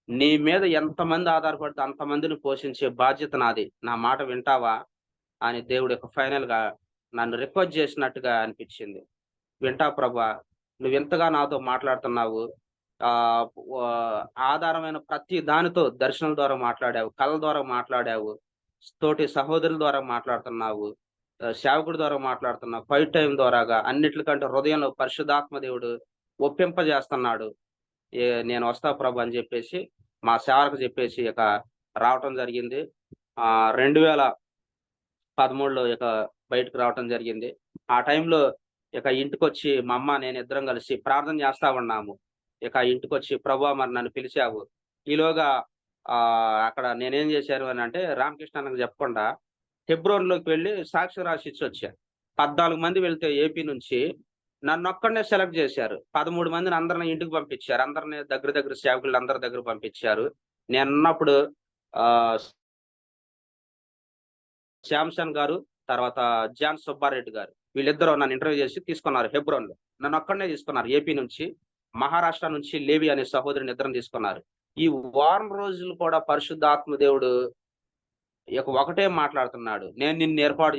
నీ మీద ఎంతమంది ఆధారపడితే అంతమందిని పోషించే బాధ్యత నాది. నా మాట వింటావా? అని దేవుడు ఫైనల్‌గా నన్ను రిక్వెస్ట్ చేసినట్టుగా అనిపించింది. వింటా ప్రభా! నువ్వింతగా నాతో మాట్లాడుతున్నావు. ఆహ్, వ ఆధారమైన ప్రతి దానితో దర్శనం ద్వారా మాట్లాడావు. కళల ద్వారా మాట్లాడావు. తోటి సహోదరుల ద్వారా మాట్లాడుతున్నావు. సేవకుడి ద్వారా మాట్లాడుతున్నావు. క్వైట్ టైమ్ ద్వారాగా అన్నిట్లికంటే హృదయంలో పరిశుద్ధాత్మ దేవుడు ఒప్పింపజేస్తున్నాడు. నేను వస్తా ప్రభు అని జెప్పేసి మా సేవకులకు జెప్పేసి రావటం జరిగింది. 2013లో బయటకు రావటం జరిగింది. ఆ టైంలో ఇంటికొచ్చి మా అమ్మ, నేను ఇద్దరం కలిసి ప్రార్థన చేస్తా ఉన్నాము. ఇంటికొచ్చి ప్రభువా మరి నన్ను పిలిచావు. ఈలోగా అక్కడ నేనేం చేశాను అనంటే రామకృష్ణ అన్నకి చెప్పకుండా హెబ్రోన్‌లోకి వెళ్లి సాక్ష్యం రాసి ఇచ్చొచ్చా. 14 మంది వెళ్తే ఏపీ నుంచి నన్నొక్కడినే సెలెక్ట్ చేశారు. 13 మందిని అందరిని ఇంటికి పంపించారు. అందరిని దగ్గర దగ్గర సేవకులందరి దగ్గరకి పంపించారు. నేనున్నప్పుడు ఆహ్, శాంసన్ గారు, తర్వాత జాన్ సుబ్బారెడ్డి గారు. వీళ్ళిద్దరూ నన్ను ఇంటర్వ్యూ చేసి తీసుకున్నారు హెబ్రోన్‌లో. నన్నొక్కడినే తీసుకున్నారు ఏపీ నుంచి. మహారాష్ట్ర నుంచి లేవి అనే సహోదరిని ఇద్దరిని తీసుకున్నారు. ఈ వారం రోజులు కూడా పరిశుద్ధాత్మ దేవుడు ఒకటే మాట్లాడుతున్నాడు. నేను నిన్ను ఏర్పాటు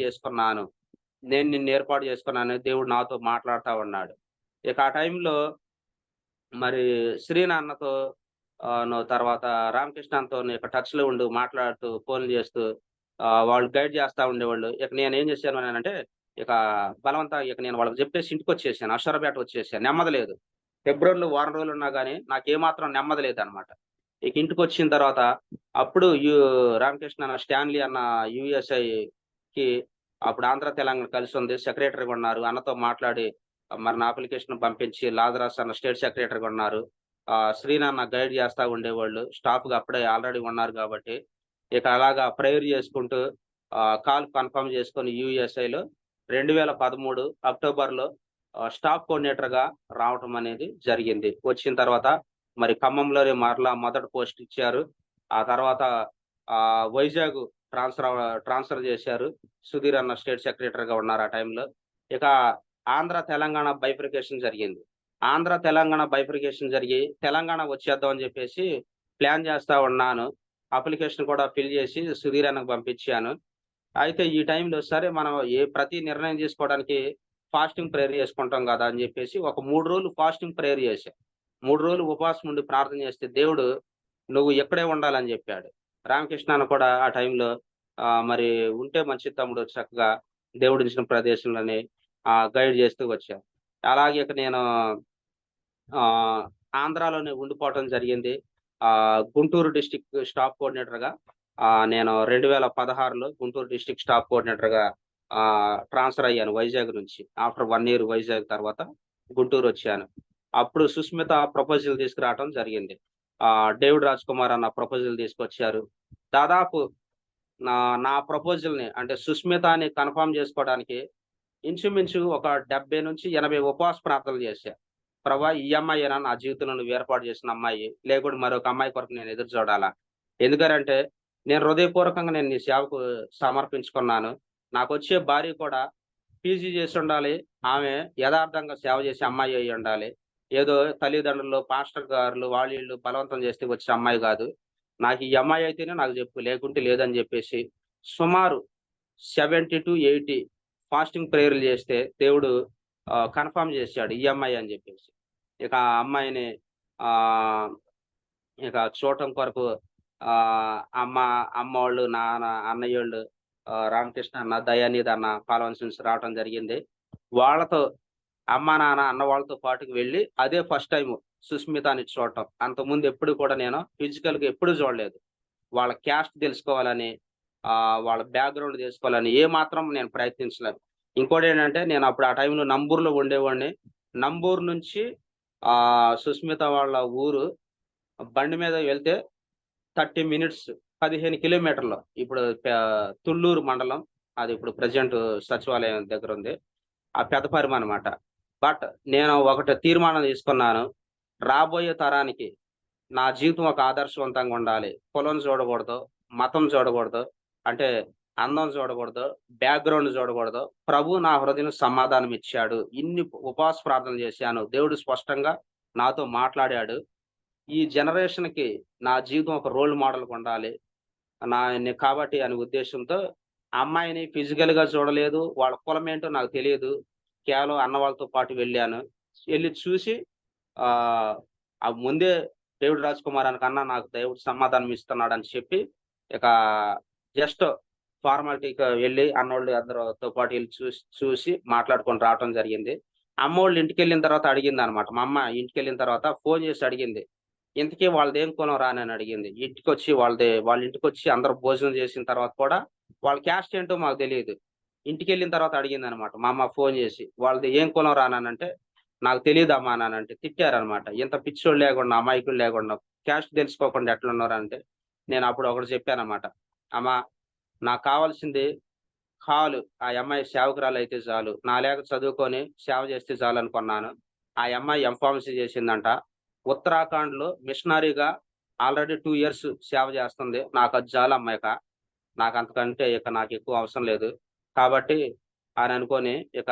చేసుకున్నాను. దేవుడు నాతో మాట్లాడుతా ఉన్నాడు. ఆ టైంలో మరి శ్రీనాన్నతో తర్వాత రామకృష్ణ అన్నతోని టచ్‌లో ఉండు మాట్లాడుతూ, ఫోన్‌లు చేస్తూ వాళ్ళు గైడ్ చేస్తా ఉండేవాళ్ళు. నేనేం చేశాను అనంటే, ఇక నేను వాళ్ళకి చెప్పేసి ఇంటికొచ్చేసాను. అశ్వరపేట వచ్చేసాను. నెమ్మది లేదు. ఫిబ్రవరిలో వారం రోజులున్నా గాని నాకేమాత్రం నెమ్మది లేదనమాట. ఇంటికొచ్చిన తర్వాత అప్పుడు రామకృష్ణ అన్న, స్టాన్లీ అన్న యూఎస్ఐకి అప్పుడు ఆంధ్ర, తెలంగాణ కలిసుంది. సెక్రటరీగా ఉన్నారు. అన్నతో మాట్లాడి మరి నా అప్లికేషన్ పంపించి లాజరస్ అన్న స్టేట్ సెక్రటరీగా ఉన్నారు. శ్రీనన్న గైడ్ చేస్తా ఉండేవాళ్ళు. స్టాఫ్‌గా అప్పుడే ఆల్రెడీ ఉన్నారు కాబట్టి, అలాగా ప్రేయర్ చేసుకుంటూ కాల్ కన్ఫర్మ్ చేసుకొని యూఎస్ఐలో 2013 అక్టోబర్‌లో స్టాఫ్ కోఆర్డినేటర్‌గా రావటం అనేది జరిగింది. వచ్చిన తర్వాత మరి ఖమ్మంలోనే మరలా మొదటి పోస్ట్ ఇచ్చారు. ఆ తర్వాత వైజాగ్ ట్రాన్స్‌ఫర్ చేశారు. సుధీర్ అన్న స్టేట్ సెక్రటరీగా ఉన్నారు ఆ టైంలో. ఇక ఆంధ్ర తెలంగాణ బైఫర్కేషన్ జరిగింది. ఆంధ్ర తెలంగాణ బైఫర్కేషన్ జరిగి తెలంగాణ వచ్చేద్దాం అని చెప్పేసి ప్లాన్ చేస్తా ఉన్నాను. అప్లికేషన్ కూడా ఫిల్ చేసి సుధీర్ అన్నకు పంపించాను. అయితే ఈ టైంలో సరే మనం ప్రతి నిర్ణయం తీసుకోవడానికి ఫాస్టింగ్ ప్రేయర్ చేసుకుంటాం కదా అని చెప్పేసి ఒక 3 రోజులు ఫాస్టింగ్ ప్రేయర్ చేశా. 3 రోజులు ఉపవాసం ఉండి ప్రార్థన చేస్తే దేవుడు నువ్వు ఇక్కడే ఉండాలని చెప్పాడు. రామకృష్ణ అన్న కూడా ఆ టైంలో మరి ఉంటే మంచిది తమ్ముడు చక్కగా దేవుడిచ్చిన ప్రదేశంలోనే గైడ్ చేస్తూ వచ్చారు. అలాగే ఇక నేను ఆహ్, ఆంధ్రాలోనే ఉండిపోవటం జరిగింది. గుంటూరు డిస్ట్రిక్ట్ స్టాఫ్ కోఆర్డినేటర్‌గా నేను 2016లో గుంటూరు డిస్ట్రిక్ట్ స్టాఫ్ కోఆర్డినేటర్‌గా ట్రాన్స్‌ఫర్ అయ్యాను వైజాగ్ నుంచి. ఆఫ్టర్ 1 ఇయర్ వైజాగ్ తర్వాత గుంటూరొచ్చాను. అప్పుడు సుస్మిత ప్రపోజల్ తీసుకురావటం జరిగింది. డేవిడ్ రాజ్‌కుమార్ అన్న ప్రపోజల్ తీసుకొచ్చారు. దాదాపు నా నా ప్రపోజల్‌ని అంటే సుస్మితని కన్ఫర్మ్ చేసుకోవడానికి ఇంచుమించు ఒక 70-80 ఉపవాస ప్రార్థనలు చేశా. ప్రభా! ఈ అమ్మాయేనా నా జీవితంలో నువ్వు ఏర్పాటు చేసిన అమ్మాయి. లేకుంటే మరొక అమ్మాయి కొరకు నేను ఎదురు చూడాలా? ఎందుకనంటే నేను హృదయపూర్వకంగా నీ సేవకు సమర్పించుకున్నాను. నాకొచ్చే భార్య కూడా పీజీ చేసుండాలి. ఆమె యథార్థంగా సేవ చేసే అమ్మాయి అయ్యుండాలి. ఏదో తల్లిదండ్రులు, పాస్టర్ గారులు వాళ్ళు ఈళ్ళు బలవంతం చేస్తే వచ్చే అమ్మాయి గాదు. నాకు ఈ అమ్మాయి అయితేనే నాకు చెప్పు. లేకుంటే లేదని జెప్పేసి సుమారు 70-80 ఫాస్టింగ్ ప్రేయర్‌లు చేస్తే దేవుడు కన్ఫర్మ్ చేసాడు. ఈ అమ్మాయే అని జెప్పేసి. ఇక ఆ అమ్మాయిని ఆహ్, ఇక చూడటం కొరకు అమ్మ అమ్మోళ్ళు, నాన్న, అన్నయ్యోళ్ళు రామకృష్ణ అన్న, దయానిధి అన్న పాల్వంచి నుంచి రావటం జరిగింది. వాళ్ళతో అమ్మ, నాన్న, అన్న వాళ్ళతో పాటుకి వెళ్ళి అదే ఫస్ట్ టైము సుస్మితని చూడటం. అంతకుముందు ఎప్పుడు కూడా నేను ఫిజికల్‌గా ఎప్పుడు చూడలేదు. వాళ్ళ క్యాస్ట్ తెలుసుకోవాలని, వాళ్ళ బ్యాక్‌గ్రౌండ్ తెలుసుకోవాలని ఏమాత్రం నేను ప్రయత్నించలేదు. ఇంకోటేంటంటే నేను అప్పుడు ఆ టైంలో నంబూర్‌లో ఉండేవాడిని. నంబూరు నుంచి సుస్మిత వాళ్ళ ఊరు బండి మీద వెళ్తే 30 మినిట్స్ 15 కిలోమీటర్లు. ఇప్పుడు తుళ్ళూరు మండలం. అది ఇప్పుడు ప్రెజెంట్ సచివాలయం దగ్గరుంది. పెదపరిమనమాట. బట్ నేను ఒకటి తీర్మానం తీసుకున్నాను. రాబోయే తరానికి నా జీవితం ఒక ఆదర్శవంతంగా ఉండాలి. కులం చూడకూడదు, మతం చూడకూడదు, అంటే అందం చూడకూడదు, బ్యాక్‌గ్రౌండ్ చూడకూడదు. ప్రభువు నా హృదయంలో సమాధానం ఇచ్చాడు. ఇన్ని ఉపవాస ప్రార్థనలు చేశాను. దేవుడు స్పష్టంగా నాతో మాట్లాడాడు. ఈ జనరేషన్‌కి నా జీవితం ఒక రోల్ మోడల్‌గా ఉండాలి. కాబట్టి అనే ఉద్దేశ్యంతో అమ్మాయిని ఫిజికల్‌గా చూడలేదు. వాళ్ళ కులమేంటో నాకు తెలీదు. కేవలం అన్న వాళ్ళతో పాటు వెళ్ళాను. ఎళ్లి చూసి ఆహ్, ముందే డేవిడ్ రాజ్‌కుమార్ అనకన్నా నాకు దేవుడు సమాధానం ఇస్తున్నాడని చెప్పి, ఇక జస్ట్ ఫార్మాలిటీ‌గా వెళ్లి అన్నోళ్ళు అందరితో పాటు ఎళ్లి చూసి మాట్లాడుకొని రావటం జరిగింది. అమ్మోళ్ళు ఇంటికెళ్ళిన తర్వాత అడిగిందనమాట. మా అమ్మ ఇంటికెళ్ళిన తర్వాత ఫోను చేసి అడిగింది. ఇంతకీ వాళ్ళదేం కులం రా అని అడిగింది. ఇంటికొచ్చి వాళ్ళ ఇంటికొచ్చి అందరూ భోజనం చేసిన తర్వాత కూడా వాళ్ళ క్యాస్ట్ ఏంటో మాకు తెలీదు. ఇంటికెళ్ళిన తర్వాత అడిగిందనమాట. మా అమ్మ ఫోను చేసి, "వాళ్ళది ఏం కులం రా" అనంటే, "నాకు తెలీదమ్మా" అన్నానంటే తిట్టారనమాట. "ఇంత పిచ్చోళ్ళు లేకుండా, అమాయకులు లేకుండా, క్యాస్ట్ తెలుసుకోకుండా ఎట్లున్నారంటే" నేనప్పుడు ఒకటి చెప్పాననమాట. "అమ్మా నాకు కావాల్సింది ఆ అమ్మాయి సేవకురాలైతే చాలు. నాలాగా చదువుకొని సేవ చేస్తే చాలనుకున్నాను. ఆ అమ్మాయి ఎంఫార్మసీ చేసిందంట. ఉత్తరాఖండ్‌లో మిషనరీగా ఆల్రెడీ 2 ఇయర్స్ సేవ చేస్తుంది. నాకది చాలమ్మాయిక. నాకంతకంటే ఇక నాకెక్కువ అవసరం లేదు. కాబట్టి అని అనుకోని ఇక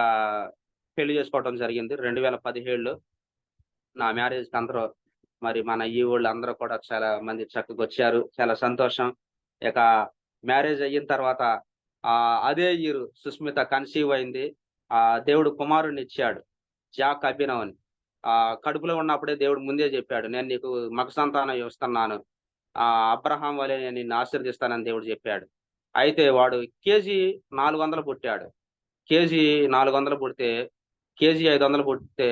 పెళ్లి చేసుకోవటం జరిగింది. 2017లో నా మ్యారేజ్‌కి అందరూ మరి మన ఈవోళ్ళందరూ కూడా చాలా మంది చక్కగొచ్చారు. చాలా సంతోషం. ఇక మ్యారేజ్ అయిన తర్వాత అదే ఇయర్ సుస్మిత కన్సీవ్ అయింది. దేవుడు కుమారుడినిచ్చాడు. జాక్ అభినవ్ అని. కడుపులో ఉన్నప్పుడే దేవుడు ముందే జెప్పాడు. నేను నీకు మగ సంతానం ఇస్తున్నాను. అబ్రహాం వలె నేను నిన్ను ఆశీర్వదిస్తానని దేవుడు జెప్పాడు. అయితే వాడు కేజీ 400 పుట్టాడు. కేజీ 400 పుడితే, కేజీ 500 పుడితే,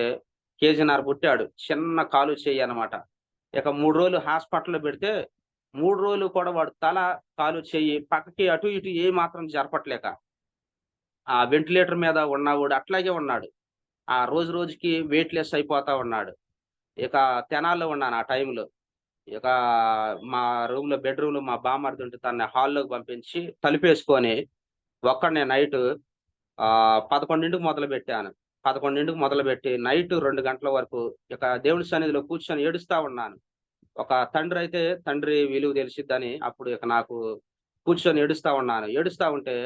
కేజీన్నర పుట్టాడు. చిన్న కాలు, చెయ్యి అన్నమాట. ఇక 3 రోజులు హాస్పిటల్‌లో పెడితే, 3 రోజులు కూడా వాడు తల, కాలు, చెయ్యి పక్కకి అటు ఇటు ఏమాత్రం జరపట్లేక, ఆ వెంటిలేటర్ మీద ఉన్నవాడు అట్లాగే ఉన్నాడు. రోజు రోజుకి వెయిట్ లెస్ అయిపోతా ఉన్నాడు. ఇక తెనాల్లో ఉన్నాను ఆ టైంలో. ఇక మా బెడ్‌రూమ్‌లో మా బామర్ది ఉంటే తనని హాల్‌లోకి పంపించి తలుపేసుకొని ఒక్కడినే నైటు 11కి మొదలుపెట్టాను. 11కి మొదలుపెట్టి నైట్ 2 గంటల వరకు ఇక దేవుని సన్నిధిలో కూర్చొని ఏడుస్తా ఉన్నాను. ఒక తండ్రి తండ్రి విలువ తెలిసిద్దని అప్పుడు ఇక నాకు కూర్చొని ఏడుస్తా ఉన్నాను. ఏడుస్తా ఉంటే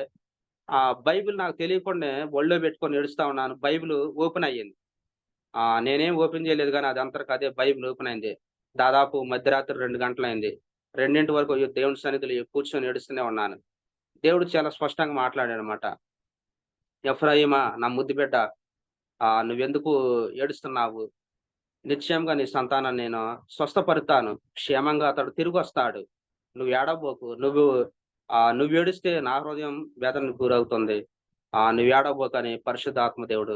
ఆ బైబిల్ నాకు తెలియకుండానే ఒళ్ళో పెట్టుకొని ఏడుస్తా ఉన్నాను. బైబిల్ ఓపెన్ అయ్యింది. నేనేం ఓపెన్ చేయలేదు గానీ అదంతరకు అదే బైబిల్ ఓపెన్ అయింది. దాదాపు మధ్యరాత్రి 2 గంటలయింది. 2 వరకు దేవుని సన్నిధిలో కూర్చొని ఏడుస్తూనే ఉన్నాను. దేవుడు చాలా స్పష్టంగా మాట్లాడాడనమాట. "ఎఫ్రాయిమా నా ముద్దు బిడ్డ, నువ్వెందుకు ఏడుస్తున్నావు? నిశ్చయంగా నీ సంతానాన్ని నేను స్వస్థపరుతాను. క్షేమంగా అతడు తిరిగొస్తాడు. నువ్వు ఏడవబోకు. నువ్వేడిస్తే నా హృదయం వేదనకు గురవుతుంది. నువ్వేడవబోకని పరిశుద్ధాత్మ దేవుడు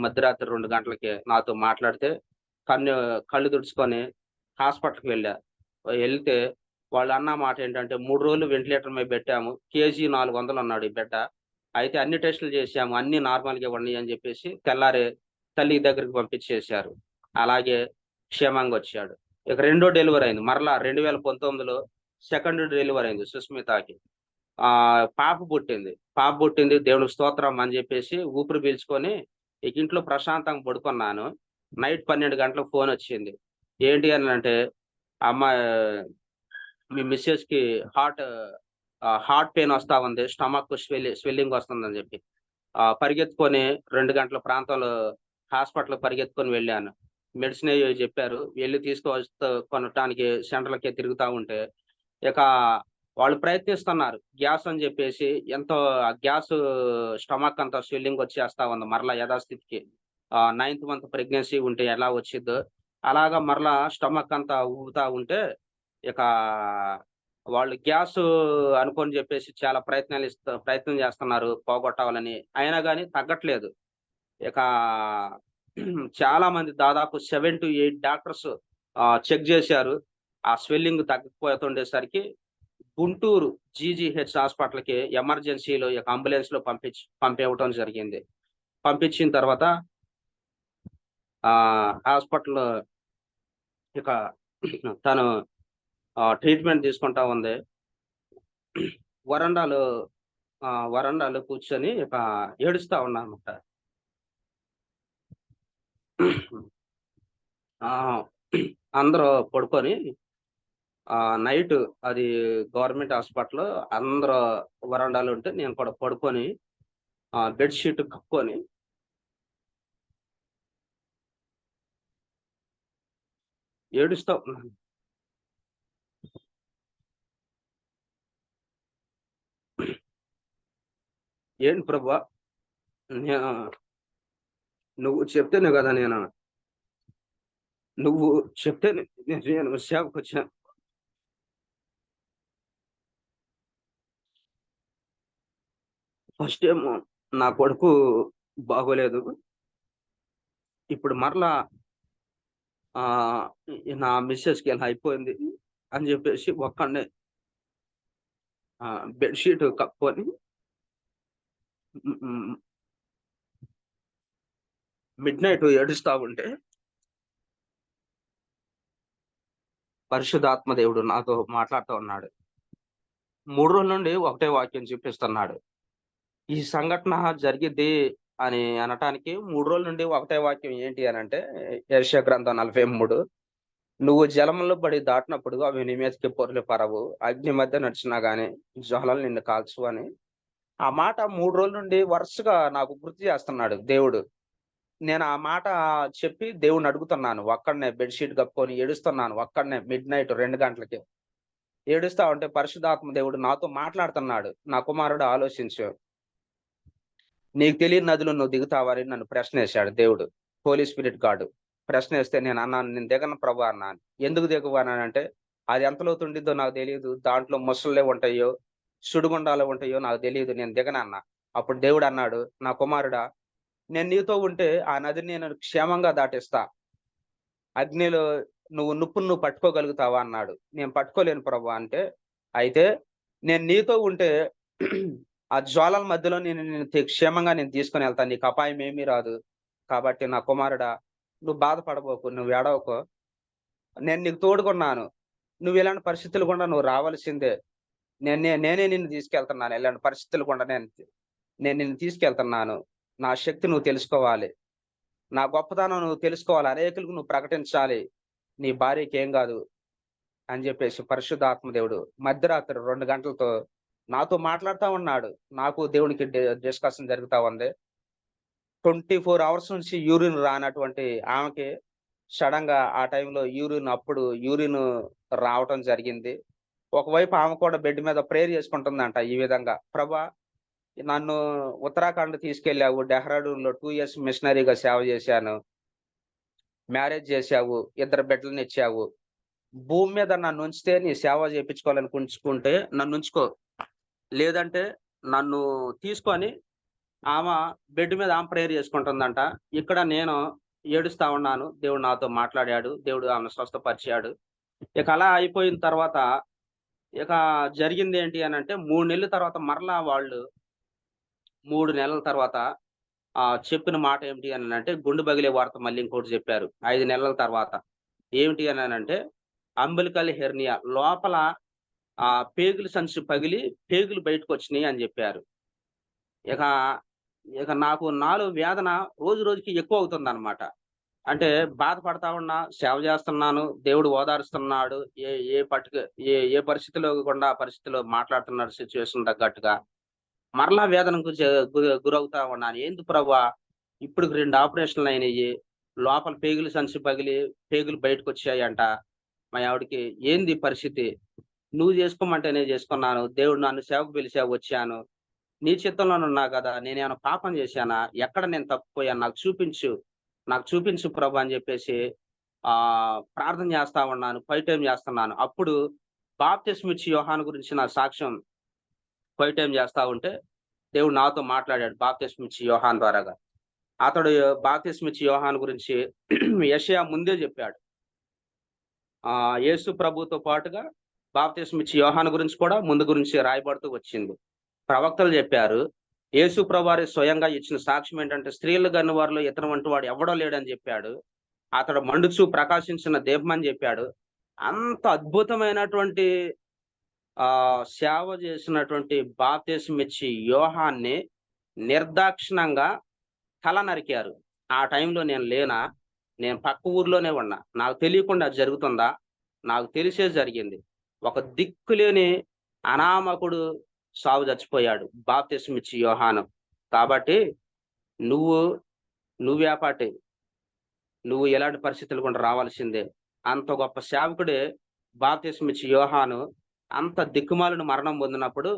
మధ్యరాత్రి 2 గంటలకి నాతో మాట్లాడితే కన్ను కళ్ళు తుడుచుకొని హాస్పిటల్‌కి వెళ్ళా. ఎళ్తే వాళ్ళన్న మాటేంటంటే, "3 రోజులు వెంటిలేటర్ మీద పెట్టాము. కేజీ 400 అన్నాడు ఈ బిడ్డ. అయితే అన్ని టెస్టులు చేశాము. అన్నీ నార్మల్‌గే ఉన్నాయి" అని చెప్పేసి తెల్లారి తల్లి దగ్గరికి పంపించేశారు. అలాగే క్షేమంగొచ్చాడు. ఇక రెండో డెలివరీ అయింది. మరలా 2019లో సెకండ్ డెలివరీ అయింది సుస్మితకి. పాప పుట్టింది. పాప పుట్టింది. దేవునికి స్తోత్రం అని జెప్పేసి ఊపిరి పీల్చుకొని ఇక ఇంట్లో ప్రశాంతంగా పడుకున్నాను. నైట్ 12 గంటలకు ఫోనొచ్చింది. ఏంటి అనంటే, "అమ్మా మీ మిసెస్‌కి హార్ట్ పెయిన్ వస్తా ఉంది. స్టమక్ స్వెల్లింగ్ వస్తుందని" జెప్పి. పరిగెత్తుకొని 2 గంటల ప్రాంతంలో హాస్పిటల్‌కి పరిగెత్తుకొని వెళ్ళాను. మెడిసిన్ ఏయో జెప్పారు. వెళ్లి కొనటానికి సెంటర్‌లకే తిరుగుతా ఉంటే, ఇక వాళ్ళు ప్రయత్నిస్తున్నారు. గ్యాస్ అని జెప్పేసి ఎంతో ఆ గ్యాసు స్టమక్ అంతా స్వెల్లింగ్ వచ్చేస్తా ఉంది మరలా యథాస్థితికి. నైన్త్ మంత్ ప్రెగ్నెన్సీ ఉంటే ఎలా వచ్చిద్దో, అలాగా మరలా స్టమక్ అంతా ఊగుతా ఉంటే, ఇక వాళ్ళు గ్యాసు అనుకోని జెప్పేసి చాలా ప్రయత్నం జేస్తున్నారు పోగొట్టాలని. అయినా గాని తగ్గట్లేదు. ఇక చాలా మంది దాదాపు 7-8 డాక్టర్స్ చెక్ జేశారు. ఆ స్వెల్లింగ్ తగ్గకపోతుండేసరికి గుంటూరు జీజీహెచ్ హాస్పిటల్‌కి ఎమర్జెన్సీలో ఇక అంబులెన్స్‌లో పంపివ్వటం జరిగింది. పంపించిన తర్వాత హాస్పిటల్‌లో ఇక తను ట్రీట్‌మెంట్ తీసుకుంటా ఉంది. వరండాలో వరండాలో కూర్చొని ఇక ఏడుస్తా ఉన్నానన్నమాట. ఆ! అందరూ పడుకొని నైటు అది గవర్నమెంట్ హాస్పిటలు. అందరూ వరండాలో ఉంటే నేను కూడా పడుకొని బెడ్ షీట్ కప్పుకొని ఏడుస్తా ఉన్నాను. "ఏంటి ప్రభా! నేను నువ్వు చెప్తేనే గదా! నువ్వు చెప్తేనే నేను సేవకొచ్చాను. ఫస్టేమో నా కొడుకు బాగోలేదు. ఇప్పుడు మరలా ఆహ్, నా మిసెస్‌కి ఇలా అయిపోయింది" అని జెప్పేసి ఒక్కడినే బెడ్ షీట్ కప్పుకొని హ్మ్. హ్మ్. మిడ్‌నైట్ ఏడుస్తా ఉంటే పరిశుద్ధాత్మ దేవుడు నాతో మాట్లాడుతూ ఉన్నాడు. 3 రోజుల నుండి ఒకటే వాక్యం చూపిస్తున్నాడు. ఈ సంఘటన జరిగిద్ది అని అనటానికి 3 రోజుల నుండి ఒకటే వాక్యం ఏంటి అనంటే యెషయా గ్రంథం 43 "నువ్వు జలములో పడి దాటినప్పుడు అవి నీ మీదకి పొర్లి పడవు. అగ్ని మధ్య నడిచినా గాని జ్వాలలు నిన్ను కాల్చవు" అని. ఆ మాట 3 రోజుల నుండి వరుసగా నాకు గుర్తు చేస్తున్నాడు దేవుడు. నేను ఆ మాట చెప్పి దేవుడిని అడుగుతున్నాను. ఒక్కడినే బెడ్ షీట్ కప్పుకొని ఏడుస్తున్నాను. ఒక్కడినే మిడ్‌నైట్ 2 గంటలకి. ఏడుస్తా ఉంటే పరిశుద్ధాత్మ దేవుడు నాతో మాట్లాడుతున్నాడు. "నా కుమారుడా ఆలోచించు. నీకు తెలియని నదిలో నువ్వు దిగుతావా" అని నన్ను ప్రశ్నేశాడు దేవుడు. హోలీ స్పిరిట్ గాడు. ప్రశ్నేస్తే నేనన్నాను, "నేను దిగను ప్రభు" అన్నాను. "ఎందుకు దిగవు" అన్నాడంటే, "అది ఎంత లోతు ఉండిద్దో నాకు తెలీదు. దాంట్లో మొసళ్ళే ఉంటాయో, సుడిగుండాలు ఉంటాయో నాకు తెలీదు. నేను దిగనన్నా." అప్పుడు దేవుడన్నాడు, "నా కుమారుడా, నేను నీతో ఉంటే ఆ నదిని నేను క్షేమంగా దాటిస్తా. అగ్నిలో నువ్వు పట్టుకోగలుగుతావా?" అన్నాడు. "నేను పట్టుకోలేను ప్రభు" అంటే, "అయితే నేను నీతో ఉంటే ఆ జ్వాలల మధ్యలో నిన్ను క్షేమంగా తీసుకొనెళ్తాను. నీకు అపాయం ఏమీ రాదు. కాబట్టి నా కుమారుడా, నువ్వు బాధపడబోకు. నువ్వు ఏడవకు. నేను నీకు తోడుగున్నాను. నువ్వు ఇలాంటి పరిస్థితులు గుండా నువ్వు రావాల్సిందే. నేనే నిన్ను తీసుకెళ్తున్నాను. ఇలాంటి పరిస్థితులు గుండా నేను నిన్ను తీసుకెళ్తున్నాను. నా శక్తి నువ్వు తెలుసుకోవాలి. నా గొప్పతనం నువ్వు తెలుసుకోవాలి. అనేకులకు నువ్వు ప్రకటించాలి. నీ భార్యకేం గాదు" అని జెప్పేసి పరిశుద్ధాత్మ దేవుడు మధ్యరాత్రి 2 గంటలతో నాతో మాట్లాడుతా ఉన్నాడు. నాకు దేవునికి డిస్కషన్ జరుగుతా ఉంది. 24 అవర్స్ నుంచి యూరిన్ రానటువంటి ఆమెకి సడెన్‌గా ఆ టైంలో యూరిన్ రావటం జరిగింది. ఒకవైపు ఆమె కూడా బెడ్ మీద ప్రేయర్ చేసుకుంటుందంట ఈ విధంగా. ప్రభా, నన్ను ఉత్తరాఖండ్ తీసుకెళ్ళావు. డెహ్రాడూన్‌లో 2 ఇయర్స్ మిషనరీగా సేవ చేశాను. మ్యారేజ్ చేశావు. 2 బిడ్డలనిచ్చావు. భూమి మీద నన్నుంచితే నీ సేవ చేపించుకోవాలనుకుంటే నన్నుంచుకో. లేదంటే నన్ను తీసుకొని బెడ్ మీద ఆమె ప్రేయర్ చేసుకుంటుందంట. ఇక్కడ నేను ఏడుస్తా ఉన్నాను. దేవుడు నాతో మాట్లాడాడు. దేవుడు ఆమెను స్వస్థపరిచాడు. ఇక అలా అయిపోయిన తర్వాత ఇక జరిగిందేంటి అనంటే 3 నెలల తర్వాత మరలా వాళ్ళు 3 నెలల తర్వాత చెప్పిన మాట ఏమిటి అనంటే గుండె పగిలే వార్త మళ్ళీ ఇంకోటి చెప్పారు. 5 నెలల తర్వాత. ఏమిటి అనంటే అంబిలికల్ హెర్నియా లోపల పేగుల సంచి పగిలి పేగులు బయటకొచ్చినియి అని జెప్పారు. ఇక ఇక నాలో వేదన రోజు రోజుకి ఎక్కువవుతుందనమాట. అంటే బాధపడతా ఉన్నా, సేవ జేస్తున్నాను, దేవుడు ఓదారుస్తున్నాడు. ఏ ఏ పట్టుక ఏ ఏ పరిస్థితిలో గుండా ఆ పరిస్థితిలో మాట్లాడుతున్నాడు సిట్యుయేషన్ తగ్గట్టుగా. మరలా వేదనకు గురవుతా ఉన్నాను. ఏంది ప్రభా! ఇప్పటికి 2 ఆపరేషన్‌లయినయి. లోపల పేగుల సంచి పగిలి పేగులు బయటకొచ్చాయంట. మా ఆవిడకి ఏంది పరిస్థితి? నువ్వు జేసుకోమంటేనే జేసుకున్నాను. దేవుడు నన్ను సేవకు పిలిచావు వచ్చాను. నీ చిత్తంలోనే ఉన్నా గదా! నేనేమైనా పాపం జేశానా? ఎక్కడ నేను తప్పిపోయాను? నాకు చూపించు ప్రభు అని జెప్పేసి ప్రార్థన జేస్తా ఉన్నాను. టైమ్ జేస్తున్నాను. అప్పుడు బాప్తిస్మిచ్చి యోహాను గురించి నా సాక్ష్యం టైమ్ జేస్తా ఉంటే దేవుడు నాతో మాట్లాడాడు బాప్తిస్మిచ్చి యోహాను ద్వారాగా. అతడు బాప్తిస్మిచ్చి యోహాను గురించి యెషయా ముందే జెప్పాడు. యేసు ప్రభుతో పాటుగా బాప్తిస్మిచ్చి యోహాను గురించి కూడా ముందు గురించి రాయబడుతూ వచ్చింది. ప్రవక్తలు జెప్పారు. యేసు ప్రభువారే స్వయంగా ఇచ్చిన సాక్ష్యం ఏంటంటే, స్త్రీలు గన్న వారిలో ఇతని వంటి వాడు ఎవడో లేడని జెప్పాడు. అతడు మండుచు ప్రకాశించిన దీపం అని జెప్పాడు. అంత అద్భుతమైనటువంటి సేవ చేసినటువంటి బాప్తిస్మిచ్చి యోహాన్ని నిర్దాక్షిణంగా తల నరికారు. ఆ టైంలో నేను లేనా? నేను పక్క ఊర్లోనే ఉన్నా. నాకు తెలియకుండా అది జరుగుతుందా? నాకు తెలిసే జరిగింది. ఒక దిక్కులేని అనామకుడు సావు చచ్చిపోయాడు. బాప్తిస్మిచ్చి యోహాను. కాబట్టి నువ్వు నువ్వేపాటి నువ్వు ఎలాంటి పరిస్థితులు గుండా రావాల్సిందే. అంత గొప్ప సేవకుడే బాప్తిస్మిచ్చి యోహాను అంత దిక్కుమాలిన మరణం పొందినప్పుడు,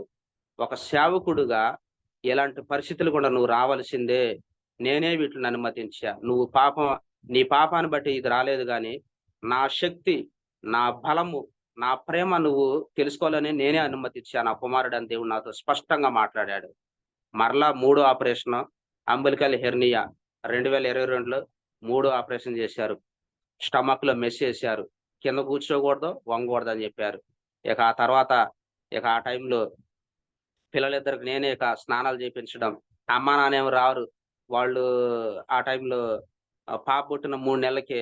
ఒక సేవకుడుగా ఎలాంటి పరిస్థితులు గుండా నువ్వు రావాల్సిందే. నేనే వీటిని అనుమతించా. నీ పాపాన్ని బట్టి ఇది రాలేదు గానీ, నా శక్తి, నా బలము, నా ప్రేమ నువ్వు తెలుసుకోవాలని నేనే అనుమతిచ్చా. నా కుమారుడని దేవుడు నాతో స్పష్టంగా మాట్లాడాడు. మరలా మూడో ఆపరేషను అంబిలికల్ హెర్నియా 2022లో మూడో ఆపరేషన్ చేశారు. స్టమక్‌లో మెష్ ఏశారు. కింద కూర్చోకూడదు, వంగకూడదని జెప్పారు. ఇక ఆ తర్వాత ఆ టైంలో పిల్లలిద్దరికి నేనే ఇక స్నానాలు జేపించడం. అమ్మా, నాన్నేమో రారు. వాళ్ళు ఆ టైంలో పాప పుట్టిన 3 నెలలకే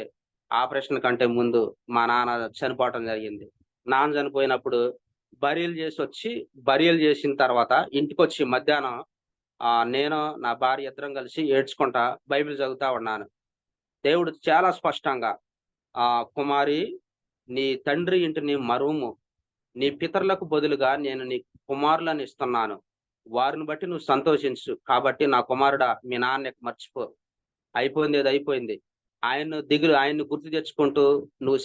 ఆపరేషన్ కంటే ముందు మా నాన్న చనిపోవటం జరిగింది. నాన్న చనిపోయినప్పుడు బరియల్ జేసిన తర్వాత ఇంటికొచ్చి మధ్యాహ్నం నేను, నా భార్య ఇద్దరం కలిసి ఏడ్చుకుంటా బైబిల్ చదువుతా ఉన్నాను. దేవుడు చాలా స్పష్టంగా కుమారి, నీ తండ్రి ఇంటిని మరువము. నీ పితరులకు బదులుగా నేను నీకు కుమారులను ఇస్తున్నాను. వారిని బట్టి నువ్వు సంతోషించు. కాబట్టి నా కుమారుడా, మీ నాన్నని మర్చిపో. అయిపోయిందేదో అయిపోయింది. ఆయన్ని గుర్తు తెచ్చుకుంటూ నువ్వు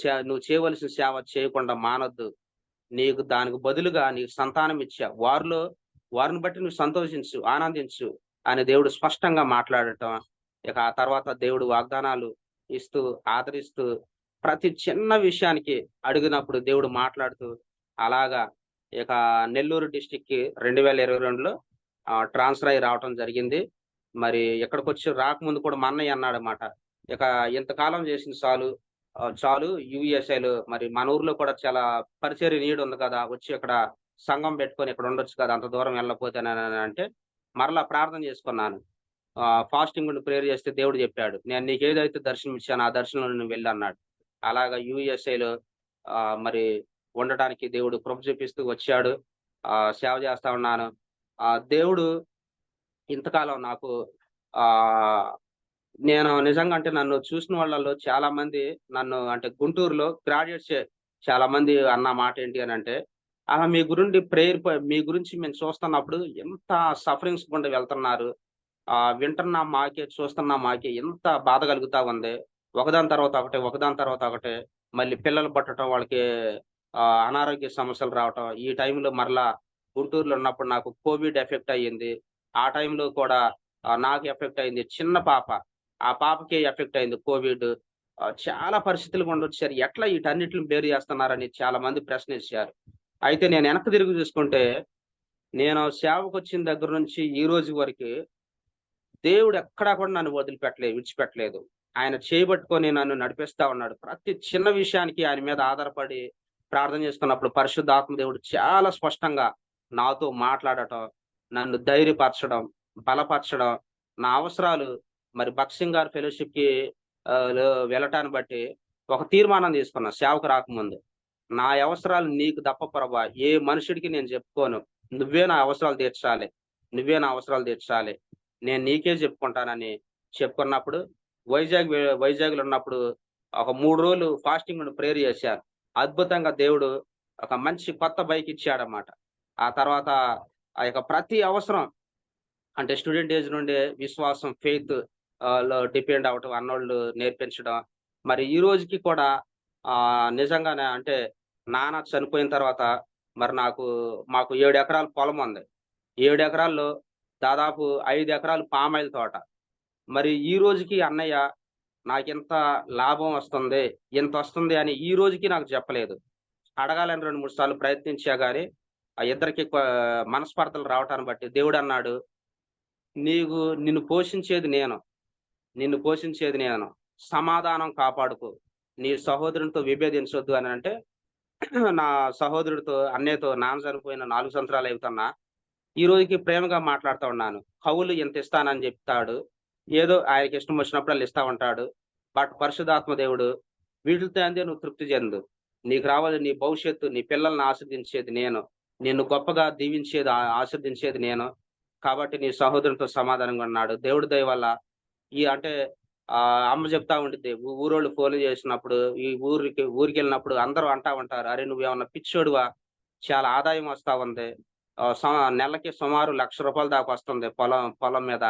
చేయవలసిన సేవ చేయకుండా మానొద్దు. నీకు దానికి బదులుగా నీకు సంతానం ఇచ్చా. వారిని బట్టి నువ్వు సంతోషించు, ఆనందించు అని దేవుడు స్పష్టంగా మాట్లాడటం. ఇక ఆ తర్వాత దేవుడు వాగ్దానాలు ఇస్తూ, ఆదరిస్తూ ప్రతి చిన్న విషయానికి అడిగినప్పుడు దేవుడు మాట్లాడుతూ అలాగా ఇక నెల్లూరు డిస్ట్రిక్ట్‌కి 2022లో ట్రాన్స్‌ఫర్ అయ్యి రావటం జరిగింది. మరి ఇక్కడికొచ్చి రాకముందు కూడా మా అన్నయ్య అన్నాడన్నమాట. ఇక ఇంతకాలం చేసింది చాలు యూఎస్ఏలో మరి మన ఊర్లో కూడా చాలా పరిచర్య నీడ్ ఉంది కదా! వచ్చి ఇక్కడ సంఘం పెట్టుకొని ఇక్కడ ఉండొచ్చు కదా! అంత దూరం వెళ్ళకపోతేనని అంటే మరలా ప్రార్థన చేసుకున్నాను. ఫాస్టింగ్ ఉండి ప్రేయర్ చేస్తే దేవుడు చెప్పాడు. నేను నీకేదైతే దర్శనం ఇచ్చానో ఆ దర్శనంలో నువ్వు వెళ్ళన్నాడు. అలాగా యూఎస్ఏలో మరి ఉండటానికి దేవుడు కృప చూపిస్తూ వచ్చాడు. సేవ చేస్తా ఉన్నాను. దేవుడు ఇంతకాలం నాకు ఆహ్, నేను నిజంగా అంటే నన్ను చూసిన వాళ్ళలో చాలామంది నన్ను అంటే గుంటూరులో గ్రాడ్యుయేట్సే చాలామంది అన్న మాట ఏంటి అనంటే, మీ గురించి మేము చూస్తున్నప్పుడు ఎంత సఫరింగ్స్ గుండా వెళ్తున్నారు. వింటున్న మాకే, చూస్తున్న మాకే ఎంత బాధ కలుగుతా ఉంది. ఒకదాని తర్వాత ఒకటి, ఒకదాని తర్వాత ఒకటి. మళ్ళీ పిల్లలు పుట్టటం, వాళ్ళకి అనారోగ్య సమస్యలు రావటం. ఈ టైంలో మరలా గుంటూరులో ఉన్నప్పుడు నాకు కోవిడ్ ఎఫెక్ట్ అయ్యింది. ఆ టైంలో కూడా నాకు ఎఫెక్ట్ అయింది. చిన్న పాప. ఆ పాపకి ఎఫెక్ట్ అయింది కోవిడ్. చాలా పరిస్థితులు గుండొచ్చారు. ఎట్లా ఈటన్నిటిని బేర్ చేస్తున్నారని చాలా మంది ప్రశ్నించారు. అయితే నేను వెనక్కి తిరిగి చూసుకుంటే, నేను సేవకొచ్చిన దగ్గర నుంచి ఈ రోజు వరకి దేవుడు ఎక్కడా కూడా నన్ను విడిచిపెట్టలేదు. ఆయన చేయబట్టుకొని నన్ను నడిపిస్తా ఉన్నాడు. ప్రతి చిన్న విషయానికి ఆయన మీద ఆధారపడి ప్రార్థన చేస్తున్నప్పుడు పరిశుద్ధాత్మ దేవుడు చాలా స్పష్టంగా నాతో మాట్లాడటం, నన్ను ధైర్యపరచడం, బలపరచడం, నా అవసరాలు మరి భక్సింగ్ గారి ఫెలోషిప్‌కి వెళ్ళటాన్ని బట్టి ఒక తీర్మానం తీసుకున్నా సేవకు రాకముందు. నా అవసరాలు నీకు తప్ప ప్రభా! ఏ మనుషుడికి నేను చెప్పుకోను. నువ్వే నా అవసరాలు తీర్చాలి. నువ్వే నా అవసరాలు తీర్చాలి. నేను నీకే చెప్పుకుంటానని చెప్పుకున్నప్పుడు వైజాగ్‌లో ఉన్నప్పుడు ఒక 3 రోజులు ఫాస్టింగ్ ఉండి ప్రేయర్ చేశాను. అద్భుతంగా దేవుడు ఒక మంచి కొత్త బైక్ ఇచ్చాడన్నమాట. ఆ తర్వాత ఆ యొక్క ప్రతి అవసరం అంటే స్టూడెంట్ ఏజ్ నుండే విశ్వాసం, ఫెయిత్ లో డిపెండ్ అవ్వటం అన్నోళ్ళు నేర్పించడం. మరి ఈ రోజుకి కూడా నిజంగానే అంటే నాన్న చనిపోయిన తర్వాత మరి మాకు 7 ఎకరాల పొలం ఉంది. 7 ఎకరాల్లో దాదాపు 5 ఎకరాలు పామాయిల్ తోట. మరి ఈ రోజుకి అన్నయ్య నాకింత లాభం వస్తుంది, ఇంతొస్తుంది అని ఈ రోజుకి నాకు చెప్పలేదు. అడగాలని 2, 3 సార్లు ప్రయత్నించా గాని, ఆ ఇద్దరికి మనస్పర్ధలు రావటాన్ని బట్టి దేవుడన్నాడు, నిన్ను పోషించేది నేను. నిన్ను పోషించేది నేను. సమాధానం కాపాడుకో. నీ సహోదరునితో విభేదించొద్దు అనంటే, నా అన్నయ్యతో నాన్న చనిపోయిన 4 సంవత్సరాలు అవుతున్నా, ఈ రోజుకి ప్రేమగా మాట్లాడుతా ఉన్నాను. కౌలు ఇంత ఇస్తానని చెప్తాడు. ఏదో ఆయనకిష్టం వచ్చినప్పుడల్లా ఇస్తా ఉంటాడు. బట్ పరిశుద్ధాత్మ దేవుడు వీటిలతో అందే నువ్వు తృప్తి చెందు. నీకు రావాలి నీ భవిష్యత్తు, నీ పిల్లల్ని ఆశీర్వదించేది నేను. నిన్ను గొప్పగా దీవించేది ఆశీర్వదించేది నేను. కాబట్టి నీ సహోదరునితో సమాధానంగా ఉన్నాడు. దేవుడి దయ వల్ల అంటే అమ్మ చెప్తా ఉండిద్ది. ఊరోళ్ళు ఫోన్లు చేసినప్పుడు, ఈ ఊరికెళ్ళినప్పుడు అందరూ అంటా ఉంటారు. "అరె! నువ్వేమన్నా పిచ్చోడివా? చాలా ఆదాయం వస్తా ఉంది. ఆహ్, సం నెలకి సుమారు రూ. 1,00,000 దాకా వస్తుంది పొలం పొలం మీద.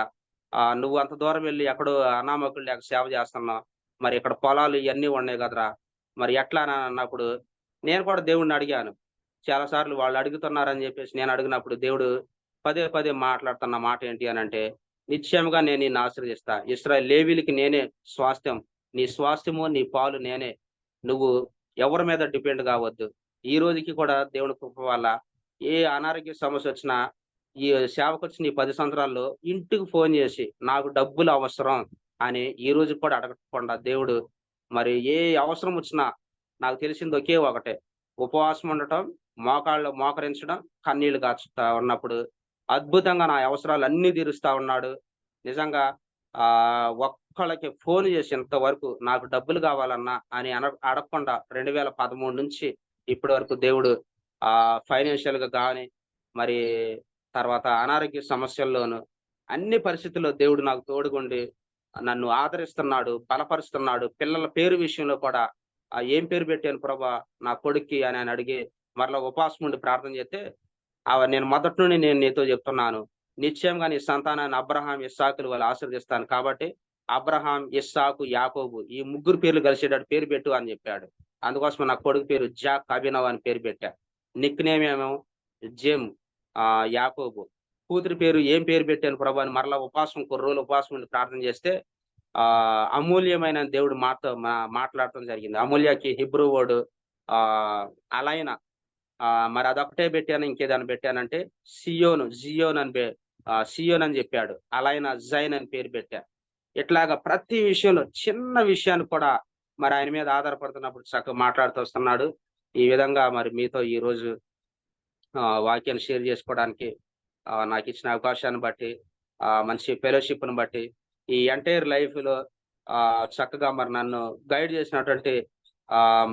నువ్వు అంత దూరం వెళ్లి ఎక్కడో అనామకులు లేక సేవ చేస్తున్నావు. మరి ఇక్కడ పొలాలు ఇయన్నీ ఉన్నాయి గదరా! మరి ఎట్లా" అని అన్నప్పుడు నేను కూడా దేవుడిని అడిగాను. చాలా సార్లు వాళ్ళు అడుగుతున్నారని చెప్పేసి నేను అడిగినప్పుడు దేవుడు పదే పదే మాట్లాడుతున్న మాట ఏంటి అనంటే, "నిశ్చయముగా నేను నిన్ను ఆశీర్వదిస్తా. లేవీయులకి నేనే స్వాస్థ్యం. నీ స్వాస్థ్యము, నీ పాలు నేనే. నువ్వు ఎవరి మీద డిపెండ్ కావద్దు." ఈ రోజుకి కూడా దేవుని కృప వల్ల ఏ అనారోగ్య సమస్యొచ్చినా, ఈ సేవకొచ్చిన ఈ 10 సంవత్సరాల్లో ఇంటికి ఫోను జేసి, నాకు డబ్బులు అవసరం అని ఈ రోజుకి కూడా అడగకుండా దేవుడు మరి ఏ అవసరమొచ్చినా నాకు తెలిసింది ఒకే ఒకటే. ఉపవాసం ఉండటం, మోకాళ్ళు మోకరించడం, కన్నీళ్లు కార్చుతా ఉన్నప్పుడు అద్భుతంగా నా అవసరాలన్నీ తీరుస్తా ఉన్నాడు. నిజంగా ఒక్కళ్ళకి ఫోను జేసి ఇంతవరకు నాకు డబ్బులు గావాలన్నా అని అడగకుండా 2013 నుంచి ఇప్పటి వరకు దేవుడు ఫైనాన్షియల్‌గా గాని, మరి తర్వాత అనారోగ్య సమస్యల్లోను, అన్ని పరిస్థితుల్లో దేవుడు నాకు తోడుగుండి నన్ను ఆదరిస్తున్నాడు, బలపరుస్తున్నాడు. పిల్లల పేరు విషయంలో కూడా "ఏం పేరు పెట్టాను ప్రభా నా కొడుక్కి" అని ఆయన అడిగి మరలా ఉపవాసం ఉండి ప్రార్థన చేస్తే, నేను మొదటి నుండి నేను నీతో చెప్తున్నాను. నిశ్చయంగా నీ సంతానాన్ని అబ్రహాం, ఇస్సాకుల వలె ఆశీర్వదిస్తాను. కాబట్టి అబ్రహాం, ఇస్సాకు, యాకోబు ఈ ముగ్గురు పేర్లు కలిసేటట్టు పేరు పెట్టు అని చెప్పాడు. అందుకోసమే నా కొడుకు పేరు జాక్ అభినవ్ అని పేరు పెట్టా. నిక్ నేమ్ ఏమో జేమ్ యాకోబు. కూతురి పేరు ఏం పేరు పెట్టాను ప్రభు అని మరలా కొన్ని రోజులు ఉపవాసం ఉండి ప్రార్థన చేస్తే అమూల్యమైన దేవుడు మాతో మాట్లాడటం జరిగింది. అమూల్యకి హిబ్రూ వర్డ్ ఆహ్, అలైనా మరి అదొక్కటే పెట్టాను. ఇంకేదైనా పెట్టానంటే సియోన్ అని చెప్పాడు. అలైనా జైన్ అని పేరు పెట్టా. ఇట్లాగా ప్రతి విషయంలో చిన్న విషయాన్ని కూడా మరి ఆయన మీద ఆధారపడుతున్నప్పుడు చక్కగా మాట్లాడుతూ వస్తున్నాడు. ఈ విధంగా మరి మీతో ఈరోజు వాక్యాన్ని షేర్ చేసుకోవడానికి నాకిచ్చిన అవకాశాన్ని బట్టి, మంచి ఫెలోషిప్‌ని బట్టి, ఈ ఎంటైర్ లైఫ్‌లో చక్కగా మరి నన్ను గైడ్ చేసినటువంటి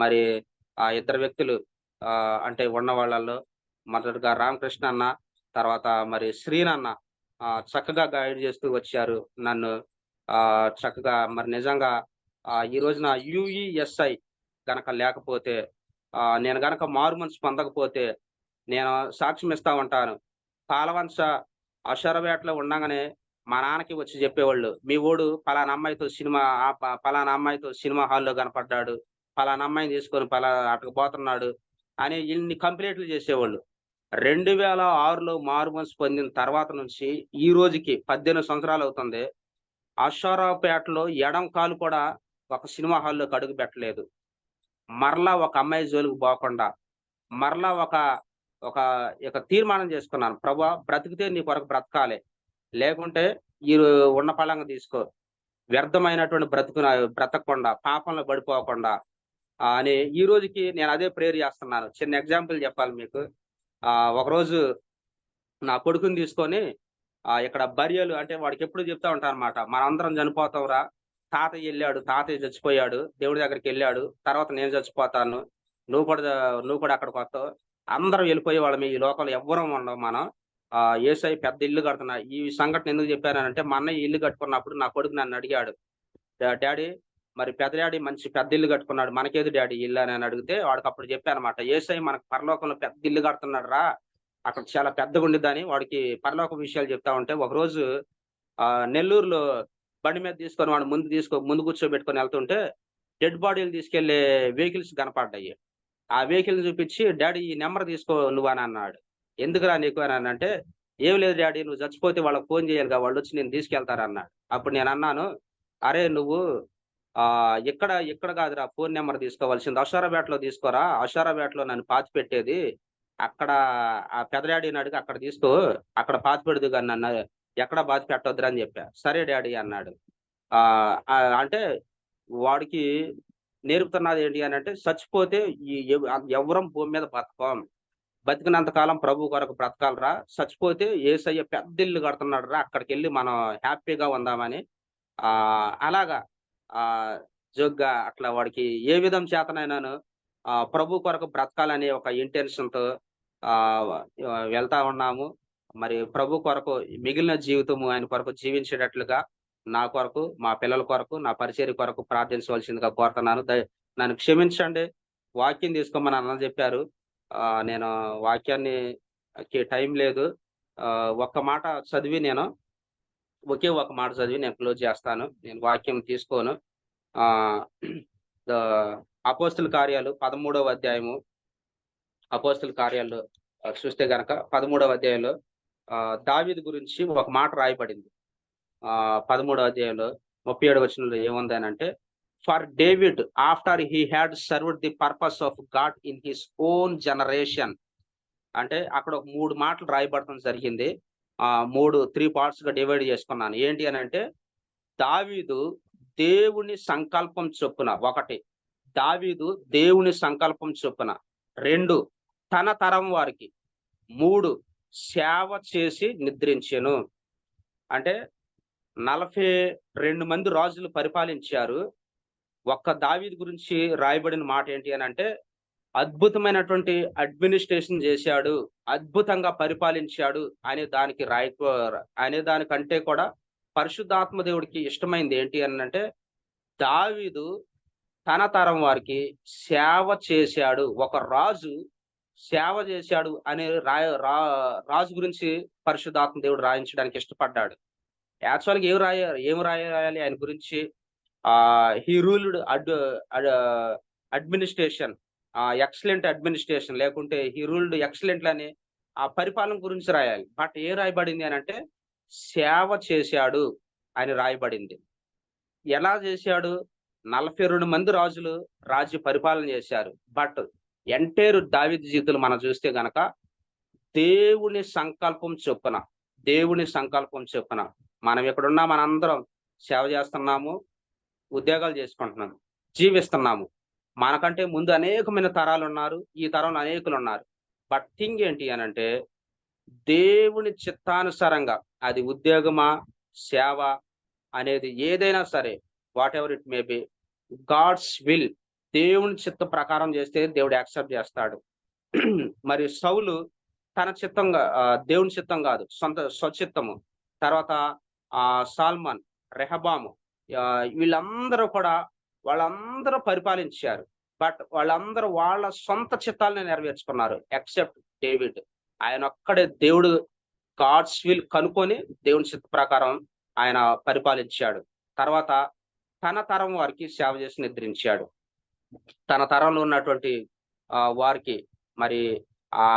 మరి ఇద్దరు వ్యక్తులు అంటే ఉన్న వాళ్ళలో మొదటగా రామకృష్ణ అన్న, తర్వాత మరి శ్రీనన్న చక్కగా గైడ్ చేస్తూ వచ్చారు నన్ను. చక్కగా మరి నిజంగా ఈ రోజున యూఈఎస్ఐ గనక లేకపోతే, నేను గనక మారుమనసు పొందకపోతే నేను సాక్ష్యం ఇస్తా ఉంటాను. పాలవంచ అషరవేటలో ఉండంగానే మా నాన్నకి వచ్చి చెప్పేవాళ్ళు. మీ వోడు పలానా అమ్మాయితో సినిమా పలానా అమ్మాయితో సినిమా హాల్‌లో కనపడ్డాడు. పలానా అమ్మాయిని తీసుకొని అటుకు పోతున్నాడు అని ఇన్ని కంప్లెయింట్లు చేసేవాళ్ళు. 2006లో మారుమనసు పొందిన తర్వాత నుంచి ఈ రోజుకి 18 సంవత్సరాలవుతుంది. అషరావుపేటలో ఎడం కాలు కూడా ఒక సినిమా హాల్‌లోకి అడుగు పెట్టలేదు. మరలా ఒక అమ్మాయి జోలికి పోకుండా, మరలా ఒక ఇక తీర్మానం చేసుకున్నాను. ప్రభువా బ్రతికితే నీ కొరకు బ్రతకాలే. లేకుంటే ఈ ఉన్న పళంగా తీసుకో. వ్యర్థమైనటువంటి బ్రతకకుండా, పాపంలో పడిపోకుండా అని ఈ రోజుకి నేను అదే ప్రేయర్ చేస్తున్నాను. చిన్న ఎగ్జాంపుల్ చెప్పాలి మీకు. ఒకరోజు నా కొడుకుని తీసుకొని ఇక్కడ బరియలు అంటే వాడికెప్పుడు చెప్తా ఉంటానన్నమాట. మనందరం చనిపోతాంరా. తాతయ్య ఎళ్ళాడు. తాతయ్య చచ్చిపోయాడు. దేవుడి దగ్గరికెళ్ళాడు. తర్వాత నేను చచ్చిపోతాను. నువ్వు కూడా అక్కడికొత్తావు. అందరం వెళ్ళిపోయేవాళ్ళమే. ఈ లోకంలో ఎవ్వరం ఉండం మనం. యేసయ్య పెద్ద ఇల్లు కడుతున్నా. ఈ సంఘటన ఎందుకు చెప్పాననంటే, మా అన్నయ్య ఇల్లు కట్టుకున్నప్పుడు నా కొడుకు నన్నడిగాడు. డాడీ మరి పెద్ద డాడీ మంచి పెద్ద ఇల్లు కట్టుకున్నాడు. మనకేది డాడీ ఇల్లు అని అడిగితే వాడికప్పుడు చెప్పానన్నమాట. యేసయ్య మనకు పరలోకంలో పెద్ద ఇల్లు కడుతున్నాడురా. అక్కడ చాలా పెద్దగుండిద్దని వాడికి పరలోక విషయాలు చెప్తా ఉంటే, ఒకరోజు నెల్లూరులో బండి మీద తీసుకొని వాడిని ముందు కూర్చోబెట్టుకొని ఎళ్తుంటే, డెడ్ బాడీలు తీసుకెళ్ళే వెహికల్స్ కనపడ్డాయి. ఆ వెహికల్‌ని చూపించి, "డాడీ ఈ నంబర్ తీసుకో నువ్వు" అని అన్నాడు. "ఎందుకురా నీకు" అని అనంటే, "ఏం లేదు డాడీ నువ్వు చచ్చిపోతే వాళ్ళకి ఫోన్ చేయాలిగా వాళ్ళొచ్చి నిన్ను తీసుకెళ్తారన్నాడు." అప్పుడు నేనన్నాను, "అరేయ్! నువ్వు ఇక్కడ కాదురా ఫోన్ నంబర్ తీసుకోవాల్సింది. అషారాబేటలో తీసుకోరా. అషారాబేటలో నన్ను పాతిపెట్టేది. అక్కడ ఆ పెద్ద డాడీని అడిగి అక్కడ తీసుకో. అక్కడ పాతిపెడుదువు గాని నన్ను ఎక్కడ పాతిపెట్టొద్దురా" అని చెప్పా. "సరే డాడీ" అన్నాడు. అంటే వాడికి నేర్పుతున్నది ఏంటి అనంటే, చచ్చిపోతే ఈ ఎవ్వరం భూమి మీద బతకం. బతికినంత కాలం ప్రభు కొరకు బ్రతకాలిరా. చచ్చిపోతే యేసయ్య పెద్దిల్లు కడుతున్నాడురా. అక్కడికెళ్ళి మనం హ్యాపీగా ఉందామని అలాగా జోక్‌గా అట్లా వాడికి ఏ విధం చేతనైనాను ప్రభు కొరకు బ్రతకాలనే ఒక ఇంటెన్షన్‌తో ఆహ్, వెళ్తా ఉన్నాము. మరి ప్రభు కొరకు మిగిలిన జీవితము ఆయన కొరకు జీవించేటట్లుగా నా కొరకు, మా పిల్లల కొరకు, నా పరిచర్య కొరకు ప్రార్థించవలసిందిగా కోరుతున్నాను. నన్ను క్షమించండి. వాక్యం తీసుకోమని అన్న చెప్పారు. నేను వాక్యానికి టైం లేదు. ఒక్క మాట చదివి ఒకే ఒక మాట చదివి నేను క్లోజ్ చేస్తాను. నేను వాక్యం తీసుకోను. ఆహ్, ద అపోస్తుల కార్యాలు 13వ అధ్యాయము. అపోస్తుల కార్యాల్లో చూస్తే గనక 13వ అధ్యాయంలో దావీదు గురించి ఒక మాట రాయబడింది. 13వ అధ్యాయంలో 37 వచనంలో ఏముందనంటే, for David after he had served the purpose of God in his own generation. అంటే అక్కడ ఒక 3 మాటలు రాయబడటం జరిగింది. 3 పార్ట్స్‌గా డివైడ్ చేసుకున్నాను. ఏంటి అనంటే, దావీదు దేవుని సంకల్పం చొప్పున 1, దావీదు దేవుని సంకల్పం చొప్పున 2, తన తరం వారికి 3, సేవ చేసి నిద్రించెను. అంటే 42 మంది రాజులు పరిపాలించారు. ఒక్క దావీదు గురించి రాయబడిన మాట ఏంటి అనంటే, అద్భుతమైనటువంటి అడ్మినిస్ట్రేషన్ చేశాడు. అద్భుతంగా పరిపాలించాడు అనే దానికంటే కూడా పరిశుద్ధాత్మ దేవుడికి ఇష్టమైంది ఏంటి అనంటే, దావీదు తన తరం వారికి సేవ చేశాడు. ఒక రాజు సేవ చేశాడు అనే రాజు గురించి పరిశుద్ధాత్మ దేవుడు రాయించడానికి ఇష్టపడ్డాడు. యాక్చువల్‌గా ఏం రాయాలి ఆయన గురించి? హి రూల్డ్ అడ్మినిస్ట్రేషన్, ఎక్సలెంట్ అడ్మినిస్ట్రేషన్ లేకుంటే హి రూల్డ్ ఎక్సలెంట్‌లని అని ఆ పరిపాలన గురించి రాయాలి. బట్ ఏం రాయబడింది అనంటే, సేవ చేశాడు అని రాయబడింది. ఎలా చేశాడు? 42 మంది రాజులు రాజ్య పరిపాలన చేశారు. బట్ ఎంటైర్ దావీదు జీవితంలో మనం చూస్తే గనక దేవుని సంకల్పం చొప్పున, దేవుని సంకల్పం చొప్పున మనం ఇక్కడున్న మనందరం సేవ చేస్తున్నాము, ఉద్యోగాలు చేసుకుంటున్నాం, జీవిస్తున్నాము. మనకంటే ముందు అనేకమైన తరాలున్నారు. ఈ తరంలో అనేకులున్నారు. బట్ థింగ్ ఏంటి అనంటే, దేవుని చిత్తానుసారంగా అది ఉద్యోగమా, సేవ అనేది ఏదైనా సరే whatever it may be God's will, దేవుని చిత్త ప్రకారం చేస్తే దేవుడు యాక్సెప్ట్ చేస్తాడు. మరి సౌలు తన చిత్తంగా దేవుని చిత్తం కాదు. స్వచిత్తము. తర్వాత సాల్మన్, రెహబాము వాళ్ళందరూ పరిపాలించారు. బట్ వాళ్ళందరూ వాళ్ళ సొంత చిత్తాలని నెరవేర్చుకున్నారు. Except David. ఆయన ఒక్కడే దేవుడు గాడ్స్ విల్ కనుక్కొని దేవుని చిత్త ప్రకారం ఆయన పరిపాలించాడు. తర్వాత తన తరం వారికి సేవ చేసి నిద్రించాడు. తన తరంలో ఉన్నటువంటి వారికి మరి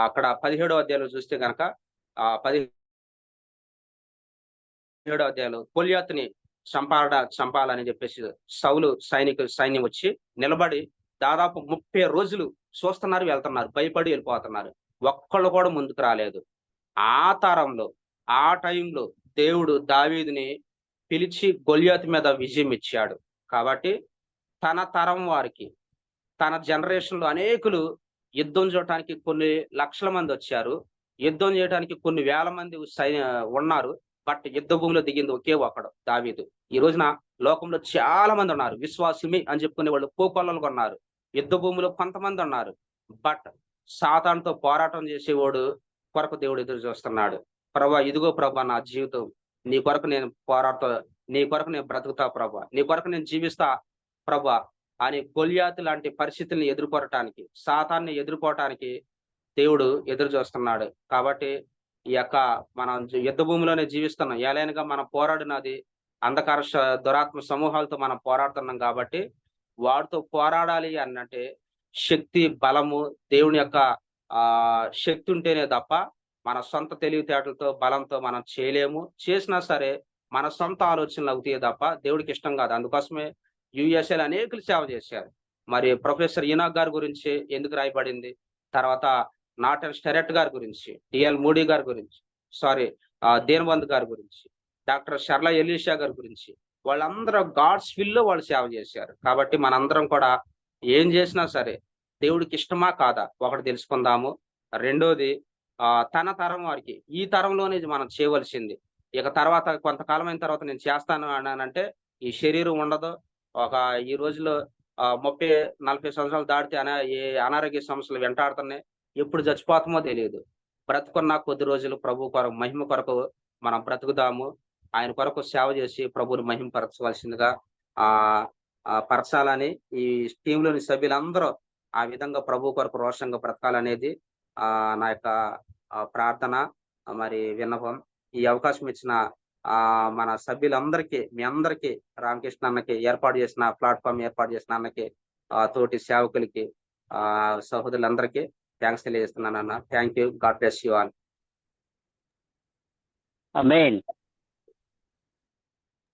అక్కడ 17వ అధ్యాయంలో చూస్తే గనక 17వ అధ్యాయంలో గొల్యాతుని చంపాలని చెప్పేసి సౌలు సైన్యం వచ్చి నిలబడి దాదాపు 30 రోజులు చూస్తున్నారు, వెళ్తున్నారు, భయపడి వెళ్ళిపోతున్నారు. ఒక్కళ్ళు కూడా ముందుకు రాలేదు. ఆ తరంలో, ఆ టైంలో దేవుడు దావీదుని పిలిచి గొల్యాతు మీద విజయం ఇచ్చాడు. కాబట్టి తన తరం వారికి, తన జనరేషన్‌లో అనేకులు యుద్ధం చూడటానికి కొన్ని లక్షల మంది వచ్చారు. యుద్ధం చేయడానికి కొన్ని వేల మంది ఉన్నారు. బట్ యుద్ధ భూమిలో దిగింది ఒకే ఒకడు, దావీదు. ఈ రోజున లోకంలో చాలా మంది ఉన్నారు. విశ్వాసుమి అని చెప్పుకునే వాళ్ళు కోకొల్లలుగా ఉన్నారు. యుద్ధ భూమిలో కొంతమంది ఉన్నారు. బట్ సాతానుతో పోరాటం చేసేవాడు కొరకు దేవుడు ఎదురు చూస్తున్నాడు. ప్రభా, ఇదిగో ప్రభా నా జీవితం నీ కొరకు నేను పోరాడుతా, నీ కొరకు నేను బ్రతుకుతా ప్రభా, నీ కొరకు నేను జీవిస్తా ప్రభా అని గొల్యాతు లాంటి పరిస్థితుల్ని ఎదుర్కోవటానికి, సాతాన్ని ఎదుర్కోవటానికి దేవుడు ఎదురు చూస్తున్నాడు. కాబట్టి ఈ యొక్క మనం యుద్ధ భూమిలోనే జీవిస్తున్నాం. ఏలైనగా మనం పోరాడినది అంధకార దురాత్మ సమూహాలతో మనం పోరాడుతున్నాం. కాబట్టి వాడితో పోరాడాలి అనంటే శక్తి, బలము, దేవుని యొక్క శక్తి ఉంటేనే తప్ప మన సొంత తెలివితేటలతో, బలంతో మనం చేయలేము. చేసినా సరే మన సొంత ఆలోచనలు అవుతాయి తప్ప దేవుడికి ఇష్టం కాదు. అందుకోసమే యుఎస్ఏలో అనేకులు సేవ చేశారు. మరి ప్రొఫెసర్ ఈనాక్ గారి గురించి ఎందుకు రాయబడింది, తర్వాత నాటన్ స్టెరెట్ గారి గురించి, డిఎల్ మూడీ గారి గురించి, దీనబంధు గారి గురించి, డాక్టర్ షర్లా ఎలీషా గారి గురించి, వాళ్ళందరూ గాడ్స్ విల్లో వాళ్ళు సేవ చేశారు. కాబట్టి మనందరం కూడా ఏం చేసినా సరే దేవుడికి ఇష్టమా కాదా ఒకటి తెలుసుకుందాము. రెండోది తన తరం వారికి, ఈ తరంలోనే మనం చేయవలసింది. ఇక తర్వాత కొంతకాలం అయిన తర్వాత నేను చేస్తాను అన్నానంటే ఈ శరీరం ఉండదు. ఈ రోజుల్లో 30-40 సంవత్సరాలు దాటితే ఏ అనారోగ్య సమస్యలు వెంటాడుతున్నాయి. ఎప్పుడు చచ్చిపోతామో తెలియదు. బ్రతుకున్న కొద్ది రోజులు ప్రభు కొరకు, మహిమ కొరకు మనం బ్రతుకుదాము. ఆయన కొరకు సేవ చేసి ప్రభువుని మహిమపరచవలసిందిగా పరచాలని ఈ టీంలోని సభ్యులందరూ ఆ విధంగా ప్రభు కొరకు రోషంగా బ్రతకాలనేది నా యొక్క ప్రార్థన, మరి విన్నపం. ఈ అవకాశం ఇచ్చిన మన సభ్యులందరికీ, మీ అందరికీ, రామకృష్ణ అన్నకి ప్లాట్ఫామ్ ఏర్పాటు చేసిన అన్నకి, తోటి సేవకులకి, సహోదరులందరికీ థ్యాంక్స్ తెలియజేస్తున్నాను అన్న. Thank you. God bless you all. Amen.